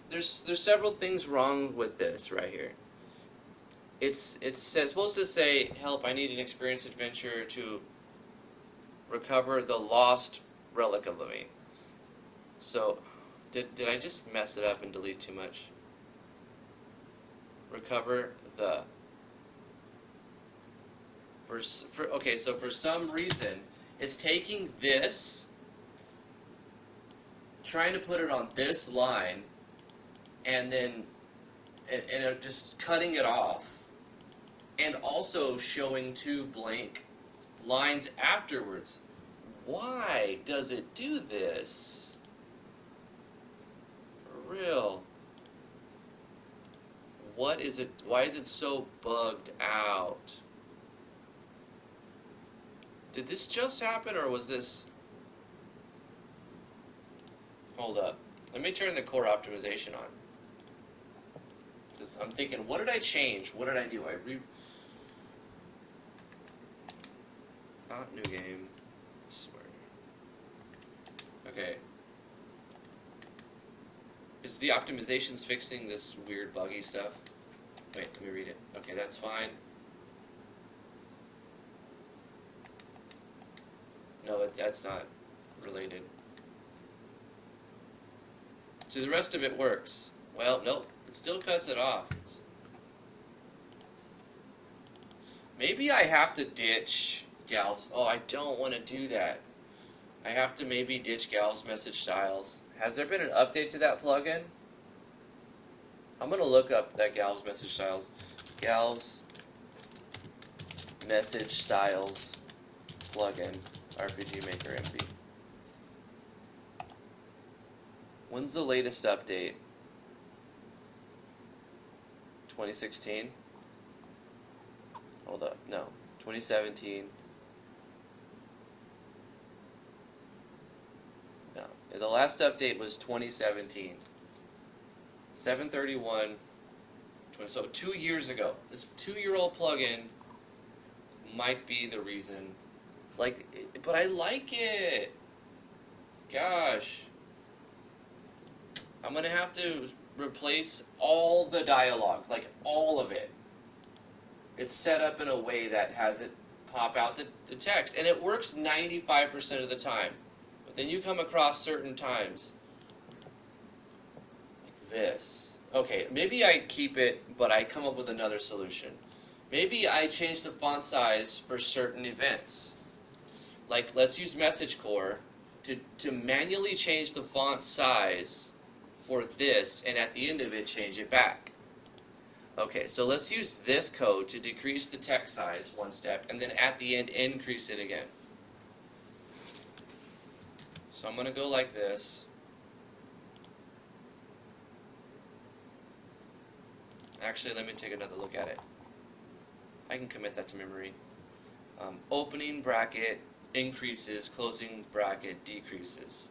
There's several things wrong with this right here. It's supposed to say, help, I need an experienced adventurer to recover the lost relic of the vein. So, did I just mess it up and delete too much? Recover the... Okay, so for some reason, it's taking this, trying to put it on this line, and then and just cutting it off, and also showing 2 blank lines afterwards. Why does it do this? For real. What is it? Why is it so bugged out? Did this just happen, or was this... Hold up. Let me turn the core optimization on. Because I'm thinking, what did I change? What did I do? Not new game. I swear. Okay. Is the optimizations fixing this weird buggy stuff? Wait, let me read it. Okay, that's fine. No, that's not related. So the rest of it works. Well, nope. It still cuts it off. Maybe I have to ditch Gal's. Oh, I don't want to do that. I have to maybe ditch Gal's message styles. Has there been an update to that plugin? I'm going to look up that Gal's message styles. Gal's message styles plugin. RPG Maker MV. When's the latest update? 2016? Hold up, no. 2017. No. The last update was 2017. 7/31. So 2 years ago. This 2-year-old plugin might be the reason. But I like it. Gosh. I'm going to have to replace all the dialogue, like all of it. It's set up in a way that has it pop out the text, and it works 95% of the time. But then you come across certain times, like this. Okay, maybe I keep it, but I come up with another solution. Maybe I change the font size for certain events. Like, let's use Message Core to manually change the font size for this, and at the end of it, change it back. Okay, so let's use this code to decrease the text size 1 step, and then at the end, increase it again. So I'm going to go like this. Actually, let me take another look at it. I can commit that to memory. Opening bracket increases, closing bracket decreases.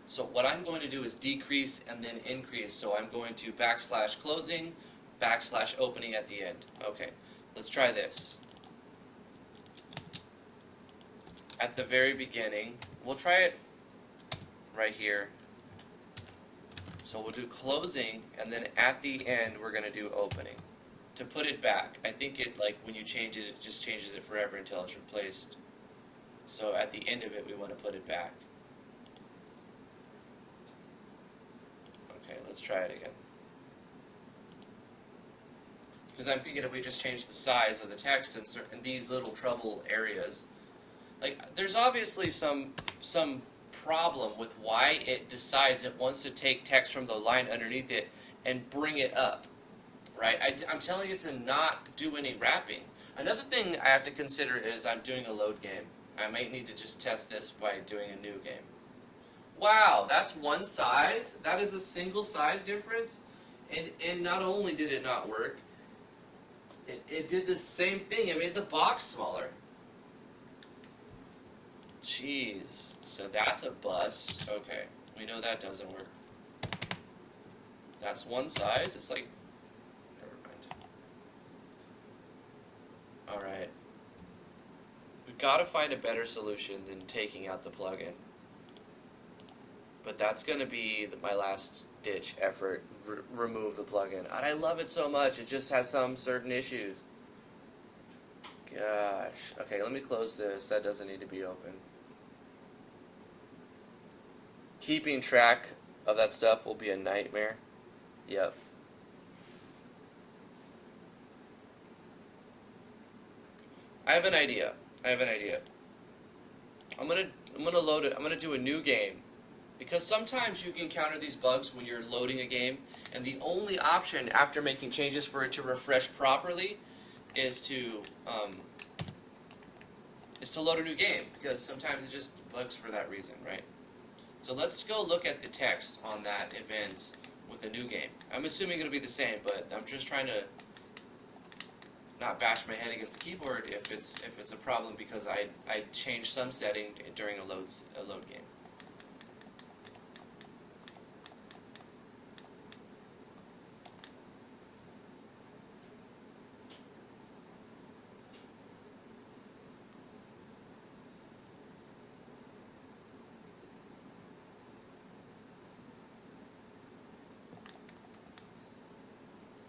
So what I'm going to do is decrease and then increase. So I'm going to / closing, / opening at the end. Okay, let's try this. At the very beginning, we'll try it right here. So we'll do closing, and then at the end, we're going to do opening. To put it back, I think it, like, when you change it, it just changes it forever until it's replaced. So at the end of it, we want to put it back. Okay, let's try it again. Because I'm thinking if we just change the size of the text in these little trouble areas, like, there's obviously some problem with why it decides it wants to take text from the line underneath it and bring it up, right? I'm telling it to not do any wrapping. Another thing I have to consider is I'm doing a load game. I might need to just test this by doing a new game. Wow, that's one size? That is a single size difference? And not only did it not work, it did the same thing. It made the box smaller. Jeez. So that's a bust. Okay. We know that doesn't work. That's one size. It's like... Never mind. Alright. We've got to find a better solution than taking out the plugin. But that's going to be my last ditch effort. Remove the plugin. And I love it so much. It just has some certain issues. Gosh. Okay, let me close this. That doesn't need to be open. Keeping track of that stuff will be a nightmare. Yep. I have an idea. I'm gonna load it. I'm gonna do a new game Because sometimes you can encounter these bugs when you're loading a game, and the only option after making changes for it to refresh properly is to load a new game, because sometimes it just bugs for that reason, right? So let's go look at the text on that event with a new game. I'm assuming it'll be the same, but I'm just trying to not bash my head against the keyboard if it's a problem because I changed some setting during a load game.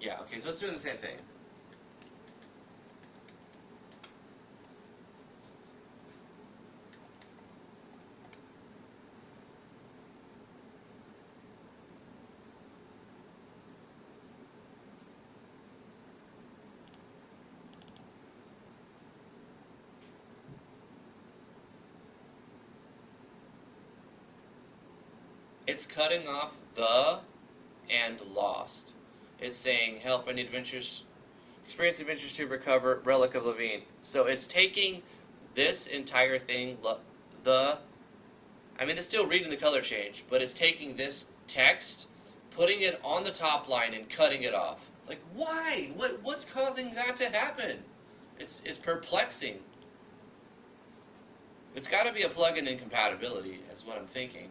Yeah, okay, so it's doing the same thing. It's cutting off the and lost. It's saying, help, I need adventures, experience adventures to recover, Relic of Levine. So it's taking this entire thing, it's still reading the color change, but it's taking this text, putting it on the top line and cutting it off. Like, why? What's causing that to happen? It's perplexing. It's got to be a plugin incompatibility, is what I'm thinking.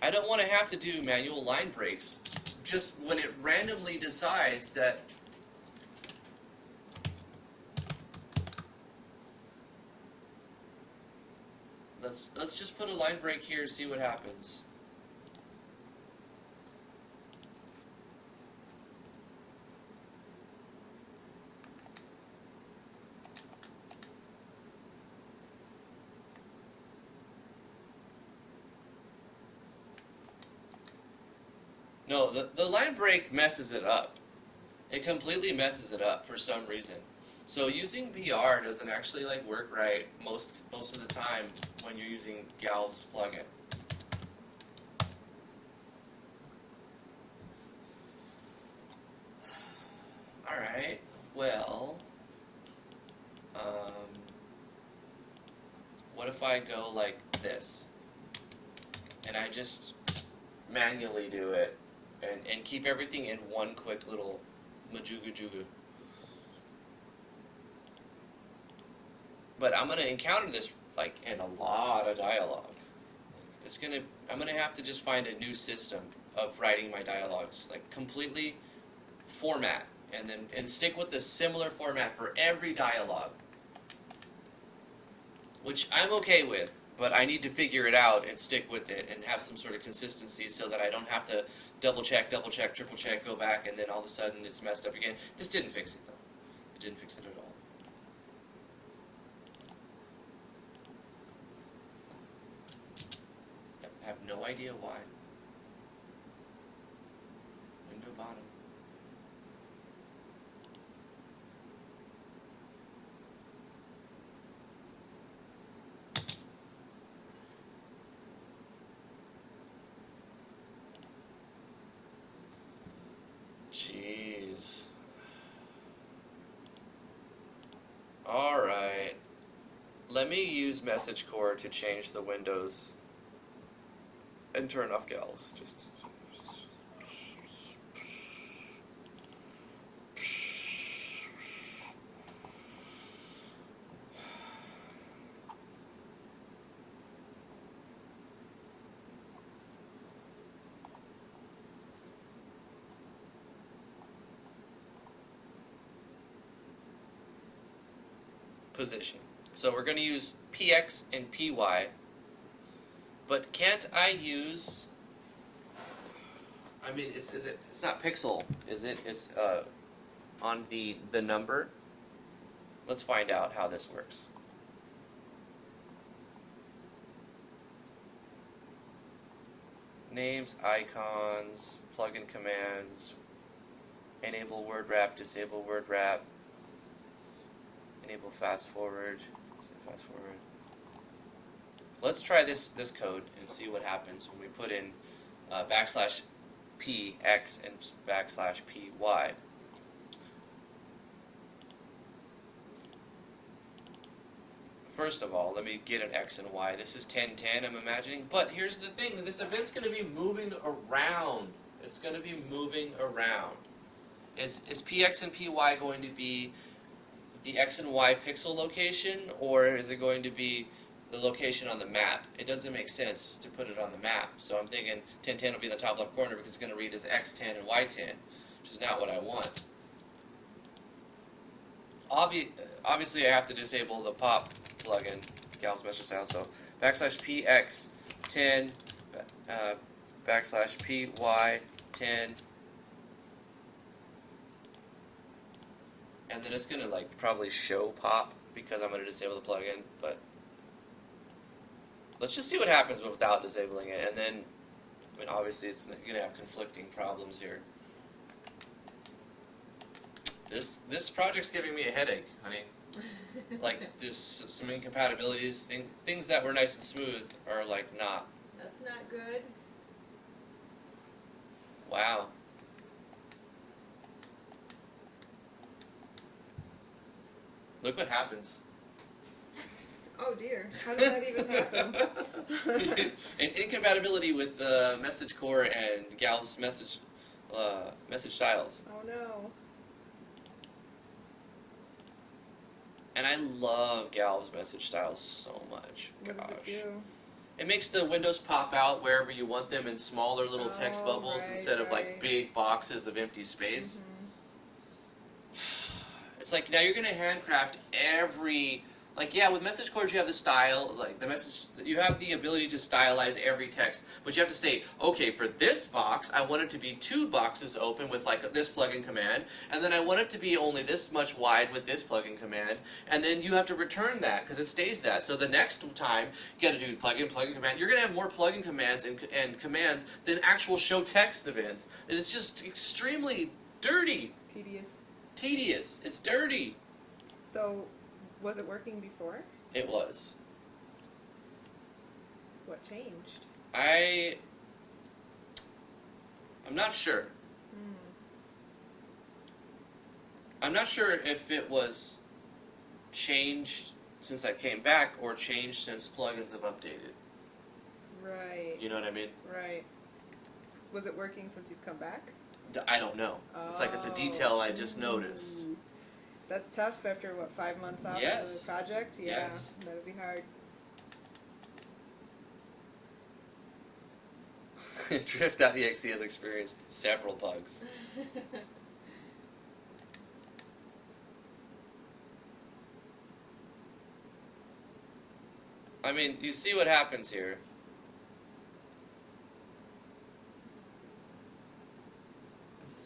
I don't want to have to do manual line breaks just when it randomly decides that let's just put a line break here and see what happens. No, the line break messes it up. It completely messes it up for some reason. So using BR doesn't actually work right most of the time when you're using Galv's plugin. Alright, well, what if I go like this? And I just manually do it and keep everything in one quick little majuga-juga. But I'm going to encounter this in a lot of dialogue. I'm going to have to just find a new system of writing my dialogues, completely format and stick with the similar format for every dialogue. Which I'm okay with, but I need to figure it out and stick with it and have some sort of consistency so that I don't have to double check, triple check, go back, and then all of a sudden it's messed up again. This didn't fix it, though. It didn't fix it at all. I have no idea why. Window bottom. Jeez. Alright. Let me use Message Core to change the windows and turn off gals. Just position. So we're going to use PX and PY. But can't I use? It's not pixel, is it? It's on the number. Let's find out how this works. Names, icons, plugin commands, enable word wrap, disable word wrap. Enable fast forward. Fast forward. Let's try this code and see what happens when we put in \px and \py. First of all, let me get an X and Y. This is 1010, I'm imagining. But here's the thing, this event's going to be moving around. It's going to be moving around. Is PX and PY going to be the X and Y pixel location, or is it going to be the location on the map? It doesn't make sense to put it on the map. So I'm thinking 1010 will be in the top left corner because it's going to read as X10 and Y10, which is not what I want. Obviously, I have to disable the pop plugin, Gal's message style. So \px10 \py10, and then it's gonna like probably show pop because I'm gonna disable the plugin. But let's just see what happens without disabling it, and then I mean obviously it's gonna have conflicting problems here. This project's giving me a headache, honey. Like, there's some incompatibilities, things that were nice and smooth are, like, not. That's not good. Wow. Look what happens. Oh dear, how did that even happen? An incompatibility with message core and Gal's message styles. Oh no. And I love Gal's message styles so much. What does it do? It makes the windows pop out wherever you want them in smaller little text bubbles instead of like big boxes of empty space. Mm-hmm. It's like now you're going to handcraft every... Like, yeah, with message cores you have the style, like the message, you have the ability to stylize every text, but you have to say, okay, for this box, I want it to be 2 boxes open with like this plugin command, and then I want it to be only this much wide with this plugin command, and then you have to return that because it stays that. So the next time you got to do plugin command, you're going to have more plugin commands and commands than actual show text events, and it's just extremely dirty. Tedious. It's dirty. So. Was it working before? It was. What changed? I'm not sure. I'm not sure if it was changed since I came back or changed since plugins have updated. Right. You know what I mean? Right. Was it working since you've come back? I don't know. It's like it's a detail I just noticed. That's tough after, what, 5 months off of the project? Yeah, yes. That would be hard. Drift.exe has experienced several bugs. I mean, you see what happens here.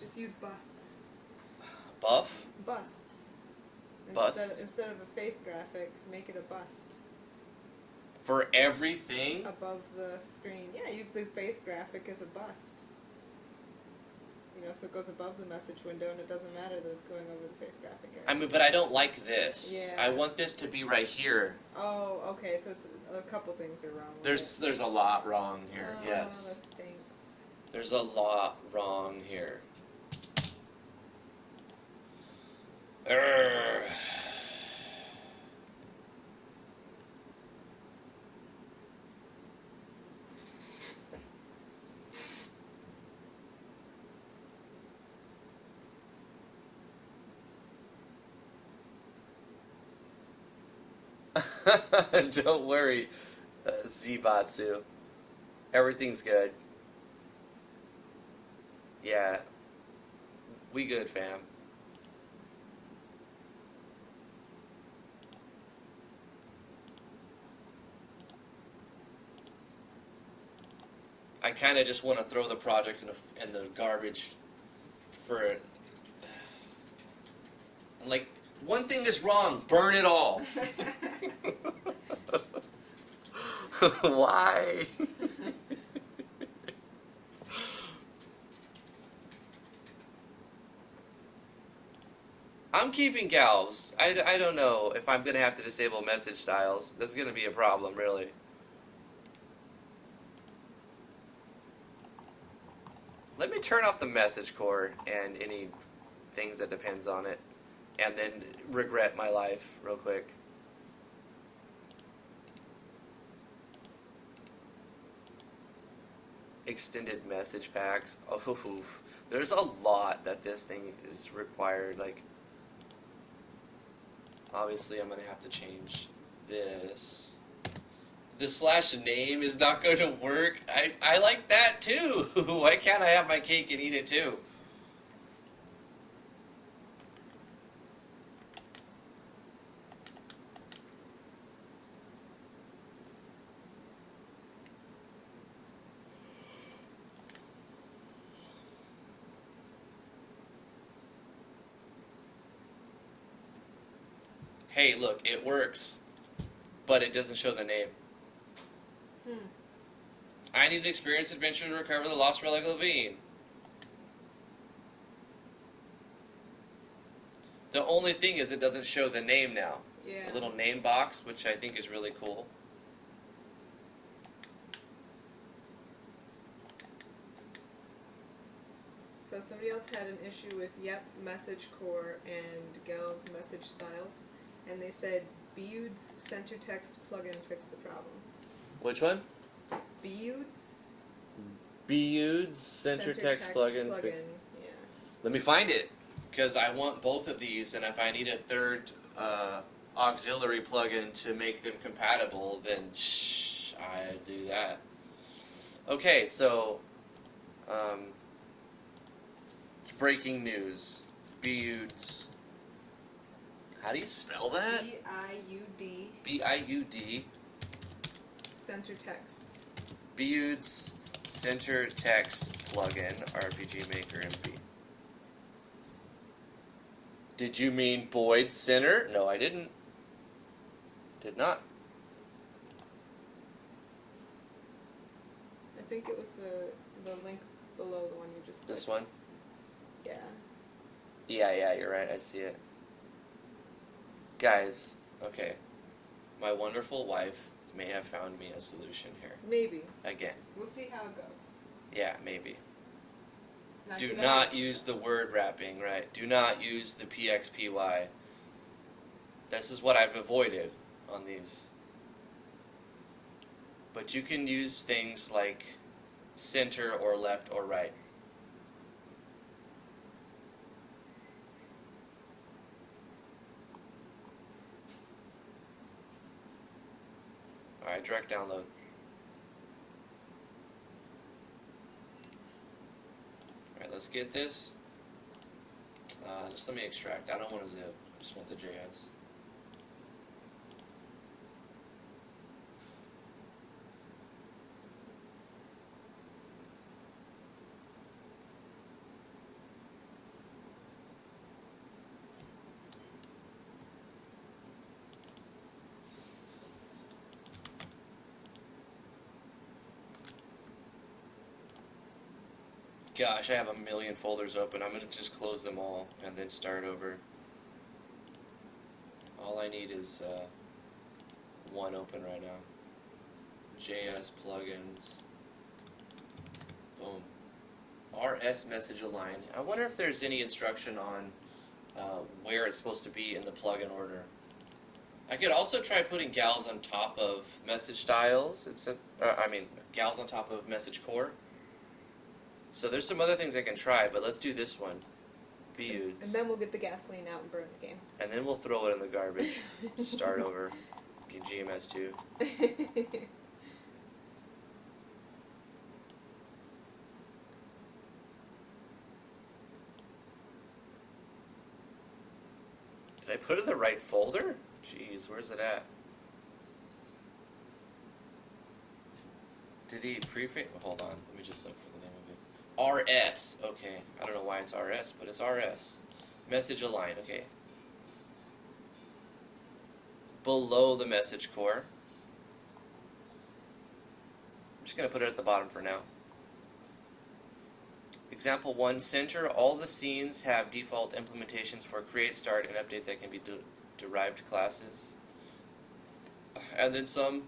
Just use busts. Buff? Busts. Instead of a face graphic, make it a bust. For everything? Above the screen. Yeah, use the face graphic as a bust. You know, so it goes above the message window and it doesn't matter that it's going over the face graphic area. I mean, but I don't like this. Yeah. I want this to be right here. Oh, okay, so it's, a couple things are wrong with There's a lot wrong here, yes. Oh, that stinks. There's a lot wrong here. Urgh. Don't worry, Zibatsu. Everything's good. Yeah. We good, fam. I kind of just want to throw the project in the garbage for... Like, one thing is wrong, burn it all. Why? I'm keeping galves. I don't know if I'm going to have to disable message styles. That's going to be a problem, really. Let me turn off the message core and any things that depends on it, and then regret my life real quick. Extended message packs. Oh, oof. There's a lot that this thing is required. Like, obviously, I'm gonna have to change this. The slash name is not going to work. I like that too. Why can't I have my cake and eat it too? Hey, look, it works, but it doesn't show the name. I need an experienced adventurer to recover the lost relic of Levine. The only thing is it doesn't show the name now. Yeah. The little name box, which I think is really cool. So somebody else had an issue with Yep message core and Gelv message styles, and they said Beude's center text plugin fixed the problem. Which one? Beude's center text plugin. Yeah. Let me find it, because I want both of these, and if I need a third auxiliary plugin to make them compatible, then I do that. Okay, so breaking news. Beude's. How do you spell that? B-I-U-D. B-I-U-D. Center text. Beude's center text plugin, RPG Maker MP. Did you mean Boyd's Center? No, I didn't. Did not. I think it was the link below the one you just clicked. This one? Yeah. Yeah, you're right. I see it. Guys, okay. My wonderful wife may have found me a solution here. Maybe. Again. We'll see how it goes. Yeah, maybe. It's Do not use the word wrapping, right? Do not use the PXPY. This is what I've avoided on these. But you can use things like center or left or right. Alright, direct download. Alright, let's get this. Just let me extract. I don't want to zip. I just want the JS. Gosh, I have a million folders open. I'm going to just close them all and then start over. All I need is one open right now. JS plugins. Boom. RS message align. I wonder if there's any instruction on where it's supposed to be in the plugin order. I could also try putting gals on top of message styles. Gals on top of message core. So there's some other things I can try, but let's do this one. Beude's. And then we'll get the gasoline out and burn the game. And then we'll throw it in the garbage. Start over. Get GMS2. Did I put it in the right folder? Jeez, where's it at? Did he prefix? Hold on, let me just look for the name of it. RS, okay. I don't know why it's RS, but it's RS. Message align, okay. Below the message core. I'm just going to put it at the bottom for now. Example 1, center. All the scenes have default implementations for create, start, and update that can be derived classes. And then some.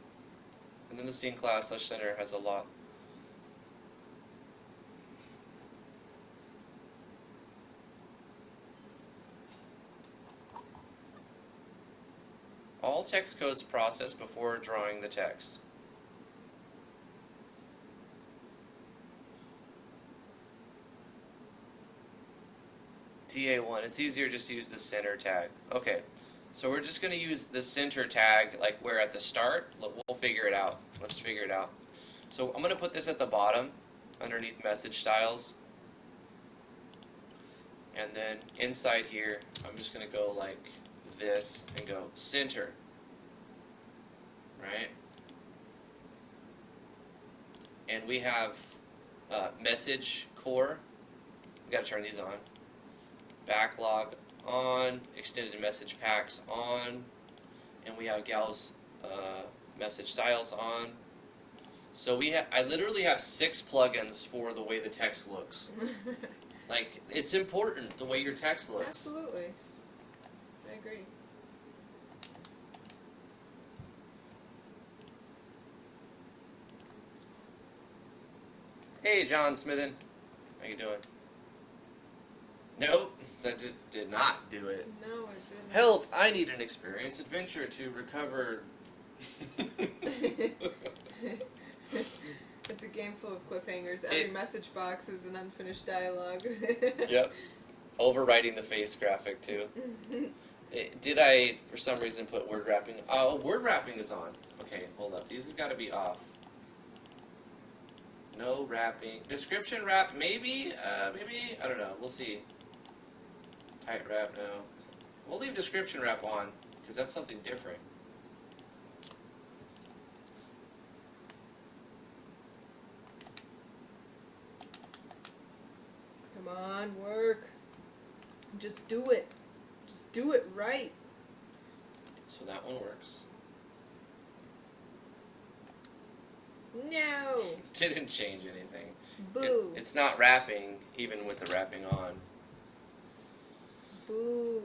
And then the scene class / center has a lot. All text codes processed before drawing the text. TA1, it's easier just to use the center tag. Okay, so we're just going to use the center tag like we're at the start. We'll figure it out. Let's figure it out. So I'm going to put this at the bottom underneath message styles. And then inside here, I'm just going to go like this and go center. Right? And we have message core. We got to turn these on. Backlog on, extended message packs on, and we have Gal's message styles on. So I literally have 6 plugins for the way the text looks. Like, it's important the way your text looks. Absolutely. I agree. Hey, John Smithen. How you doing? Nope, that did not do it. No, it didn't. Help! I need an experience adventure to recover. It's a game full of cliffhangers. Every message box is an unfinished dialogue. Yep. Overwriting the face graphic, too. Did I, for some reason, put word wrapping? Oh, word wrapping is on. Okay, hold up. These have got to be off. No wrapping. Description wrap, maybe? Maybe? I don't know. We'll see. Tight wrap, no. We'll leave description wrap on, because that's something different. Come on, work. Just do it. Just do it right. So that one works. No. Didn't change anything. Boo. It's not wrapping, even with the wrapping on. Boo.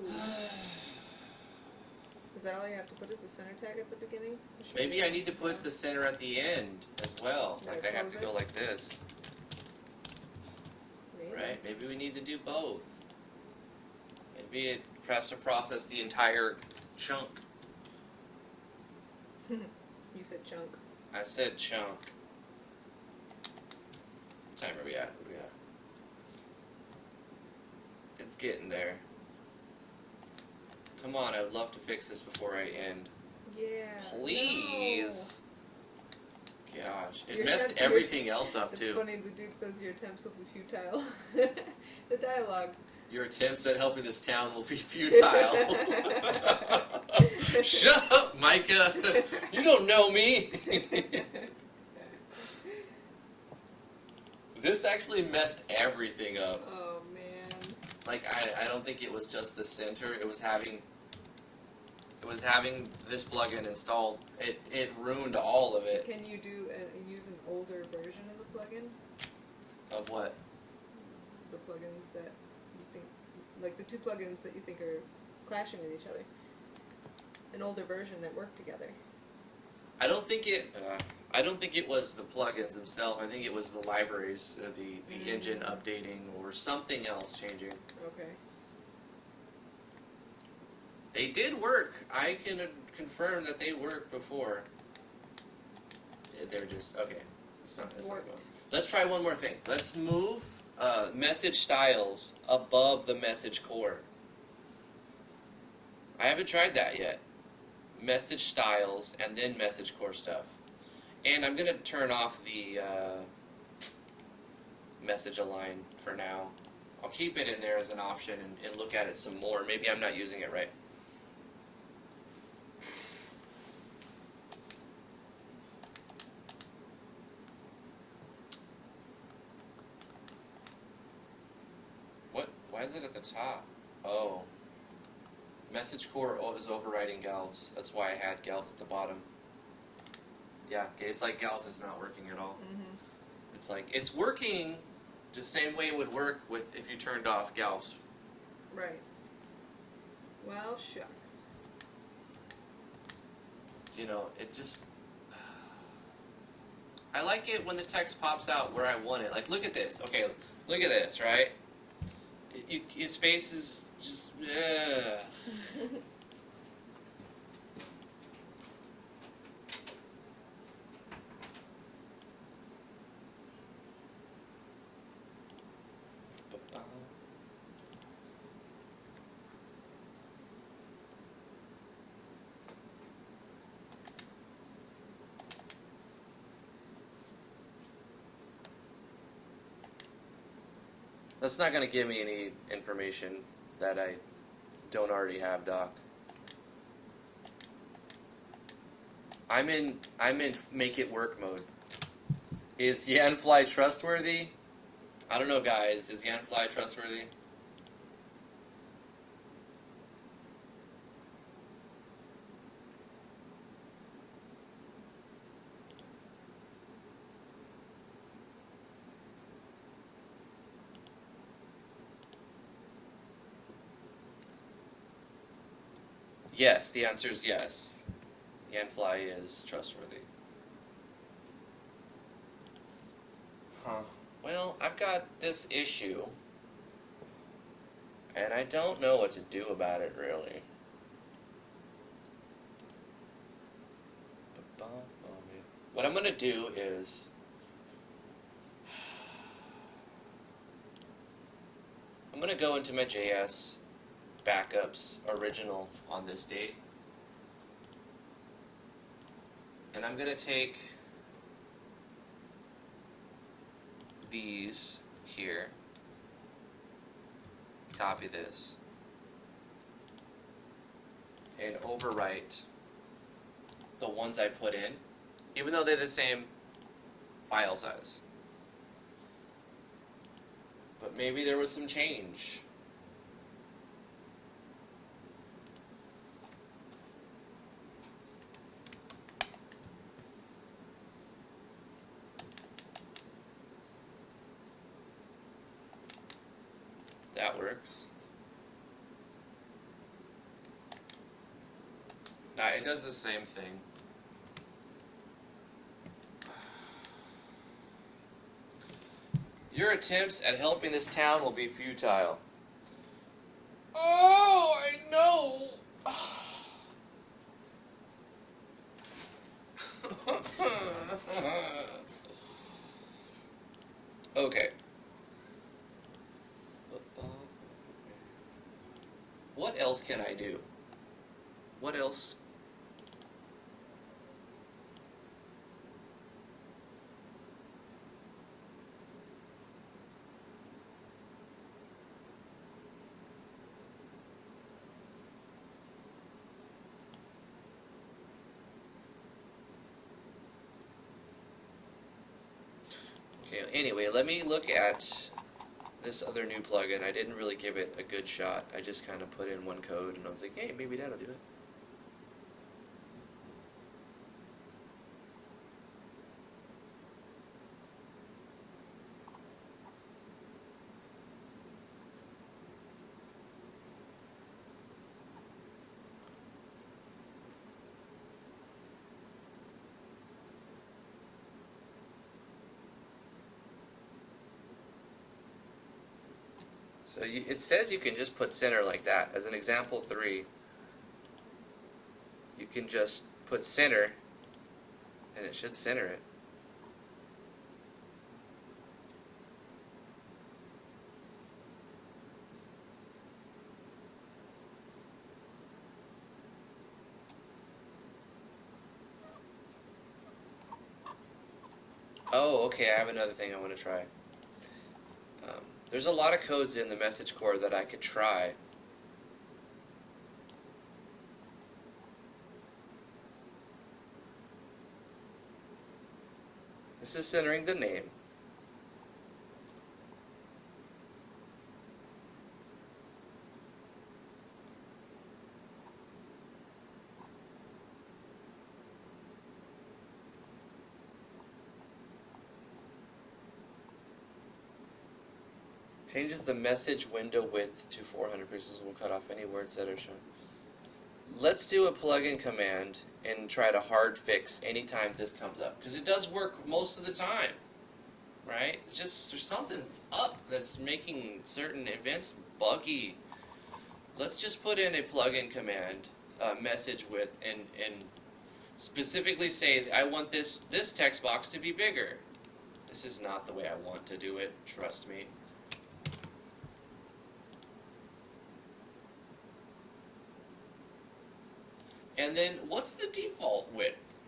Is that all you have to put as a center tag at the beginning? Maybe I need to put the center at the end as well. Like I have to go like this. Maybe. Right? Maybe we need to do both. Maybe it has to process the entire chunk. You said chunk. I said chunk. What time are we at? Where are we at? It's getting there. Come on, I would love to fix this before I end. Yeah. Please. No. Gosh, it Your messed everything else up too. It's funny, the dude says your attempts will be futile. The dialogue. Your attempts at helping this town will be futile. Shut up, Micah. You don't know me. This actually messed everything up. Oh, man. Like, I don't think it was just the center. It was having this plugin installed. It ruined all of it. Can you use an older version of the plugin? Of what? The plugins that you think, like the 2 plugins that you think are clashing with each other. An older version that work together. I don't think it was the plugins themselves. I think it was the libraries, the engine updating, or something else changing. Okay. They did work. I can confirm that they worked before. They're just okay. It's not going. Let's try one more thing. Let's move message styles above the message core. I haven't tried that yet. Message styles and then message core stuff. And I'm going to turn off the message align for now. I'll keep it in there as an option and look at it some more. Maybe I'm not using it right. What? Why is it at the top? Oh. Message core is overriding Gals. That's why I had Gals at the bottom. Yeah, okay, it's like Gals is not working at all. Mm-hmm. It's like, it's working, Just same way it would work with if you turned off galps. Right. Well, shucks. You know, it just... I like it when the text pops out where I want it. Like, look at this. Okay, look at this, right? His face is just... That's not going to give me any information that I don't already have, Doc. I'm in make it work mode. Is Yanfly trustworthy? I don't know, guys. Is Yanfly trustworthy? Yes, the answer is yes. Yanfly is trustworthy. Huh. Well, I've got this issue, and I don't know what to do about it, really. What I'm going to do is... I'm going to go into my JS backups original on this date, and I'm going to take these here, copy this, and overwrite the ones I put in, even though they're the same file size. But maybe there was some change. That works. Nah, it does the same thing. Your attempts at helping this town will be futile. Oh, I know! Okay. What else can I do? What else? Okay, anyway, let me look at this other new plugin. I didn't really give it a good shot. I just kind of put in one code and I was like, hey, maybe that'll do it. So it says you can just put center like that. As an example 3, you can just put center, and it should center it. Oh, okay, I have another thing I want to try. There's a lot of codes in the message core that I could try. This is centering the name. Changes the message window width to 400 pixels. Will cut off any words that are shown. Let's do a plugin command and try to hard fix anytime this comes up. Because it does work most of the time. Right? It's just, there's something's up that's making certain events buggy. Let's just put in a plugin command, message width, and specifically say, I want this text box to be bigger. This is not the way I want to do it, trust me. And then, what's the default width?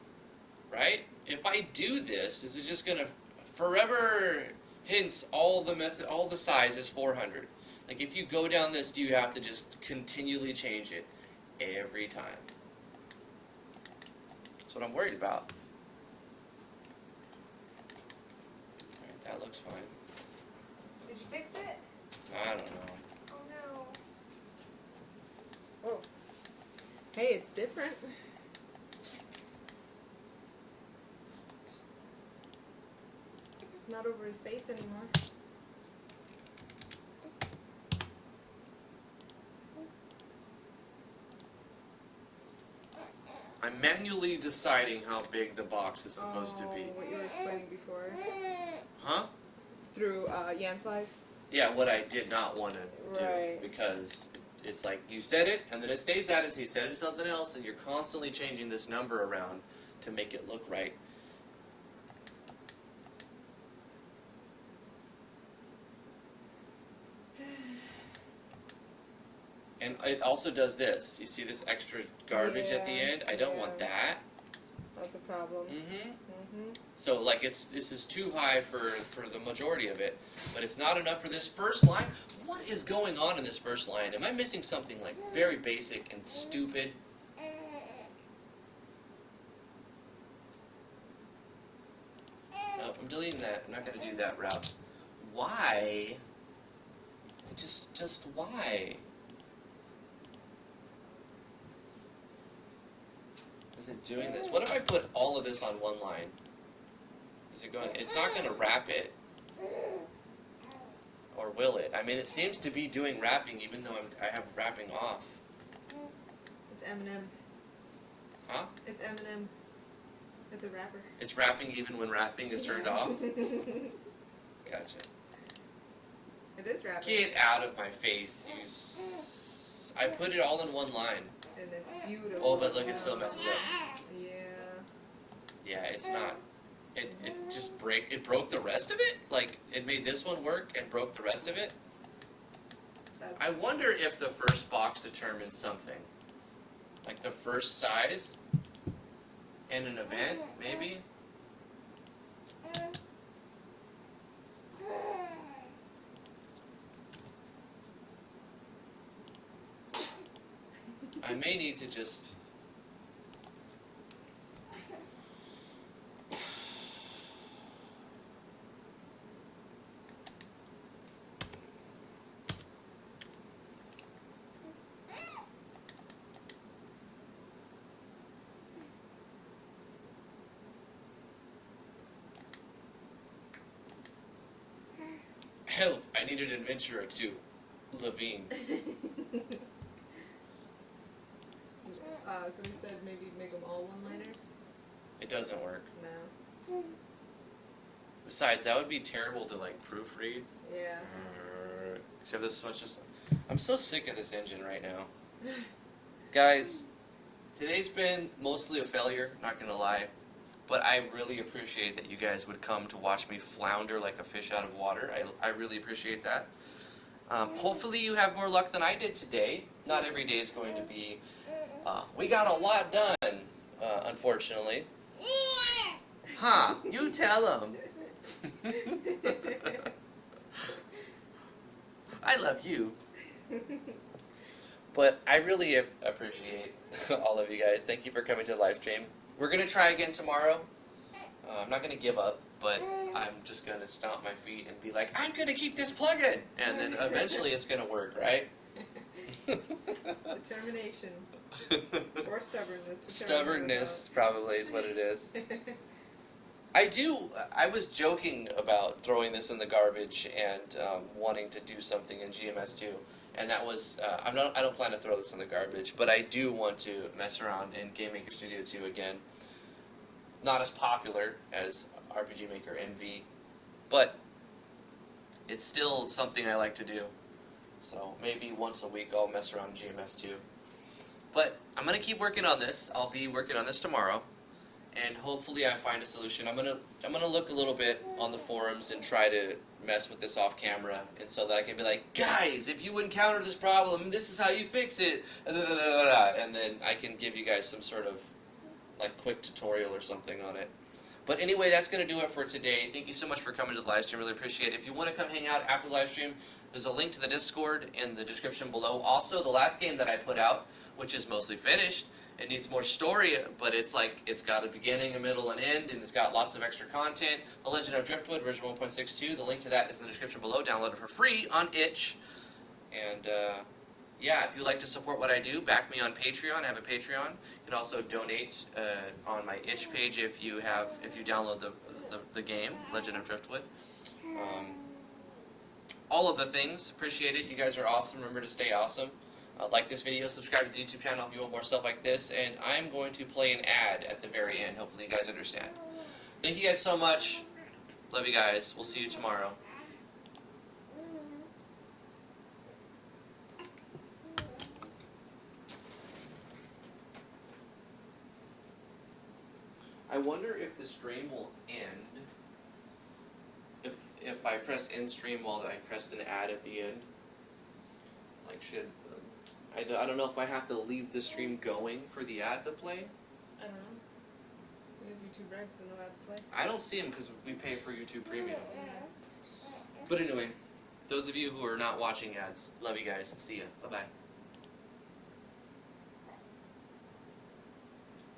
Right? If I do this, is it just going to forever hints all the size is 400? Like, if you go down this, do you have to just continually change it every time? That's what I'm worried about. Alright, that looks fine. Did you fix it? I don't know. Oh no. Oh. Hey, it's different. It's not over his face anymore. I'm manually deciding how big the box is supposed to be. What you were explaining before. Huh? Through yan flies? Yeah, what I did not want to do. Right. Because it's like, you said it, and then it stays that until you said it to something else, and you're constantly changing this number around to make it look right. And it also does this. You see this extra garbage at the end? I don't want that. That's a problem. Mm-hmm. Mm-hmm. So, like, this is too high for the majority of it, but it's not enough for this first line. What is going on in this first line? Am I missing something, like, very basic and stupid? No, I'm deleting that. I'm not going to do that route. Why? Just why? Is it doing this? What if I put all of this on one line? Is it going? It's not going to wrap it. Or will it? I mean, it seems to be doing wrapping even though I have wrapping off. It's Eminem. Huh? It's Eminem. It's a rapper. It's wrapping even when wrapping is turned off? Gotcha. It is rapping. Get out of my face, I put it all in one line. And it's beautiful. Oh, but look, it still messes up. Yeah. Yeah, it's not. It just it broke the rest of it? Like, it made this one work and broke the rest of it? I wonder if the first box determines something. Like the first size in an event, maybe? I may need to just... Help! I need an adventure or two. Levine. So we said maybe make them all one-liners? It doesn't work. No. Besides, that would be terrible to, like, proofread. Yeah. Have this much just... I'm so sick of this engine right now. Guys, today's been mostly a failure, not gonna lie. But I really appreciate that you guys would come to watch me flounder like a fish out of water. I really appreciate that. Hopefully you have more luck than I did today. Not every day is going to be... we got a lot done, unfortunately. Huh, you tell them. I love you. But I really appreciate all of you guys. Thank you for coming to the live stream. We're going to try again tomorrow. I'm not going to give up, but I'm just going to stomp my feet and be like, I'm going to keep this plug-in! And then eventually it's going to work, right? Determination. Or stubbornness. Stubbornness probably is what it is. I was joking about throwing this in the garbage and wanting to do something in GMS2, and that was I don't plan to throw this in the garbage, but I do want to mess around in Game Maker Studio 2 again. Not as popular as RPG Maker MV, but it's still something I like to do. So maybe once a week I'll mess around in GMS2. But I'm gonna keep working on this. I'll be working on this tomorrow. And hopefully I find a solution. I'm gonna look a little bit on the forums and try to mess with this off camera, and so that I can be like, guys, if you encounter this problem, this is how you fix it, and then I can give you guys some sort of like quick tutorial or something on it. But anyway, that's gonna do it for today. Thank you so much for coming to the live stream. Really appreciate it. If you want to come hang out after the live stream, there's a link to the Discord in the description below. Also, the last game that I put out, which is mostly finished. It needs more story, but it's got a beginning, a middle, and end, and it's got lots of extra content. The Legend of Driftwood, version 1.62. The link to that is in the description below. Download it for free on itch. And yeah, if you'd like to support what I do, back me on Patreon. I have a Patreon. You can also donate on my itch page if you download the game, Legend of Driftwood. All of the things, appreciate it. You guys are awesome. Remember to stay awesome. Like this video, subscribe to the YouTube channel if you want more stuff like this, and I'm going to play an ad at the very end. Hopefully you guys understand. Thank you guys so much. Love you guys. We'll see you tomorrow. I wonder if the stream will end if I press end stream while I pressed an ad at the end. Like, I don't know if I have to leave the stream going for the ad to play. I don't know. We have YouTube Red, so no ads play. I don't see them because we pay for YouTube Premium. But anyway, those of you who are not watching ads, love you guys. See ya. Bye-bye.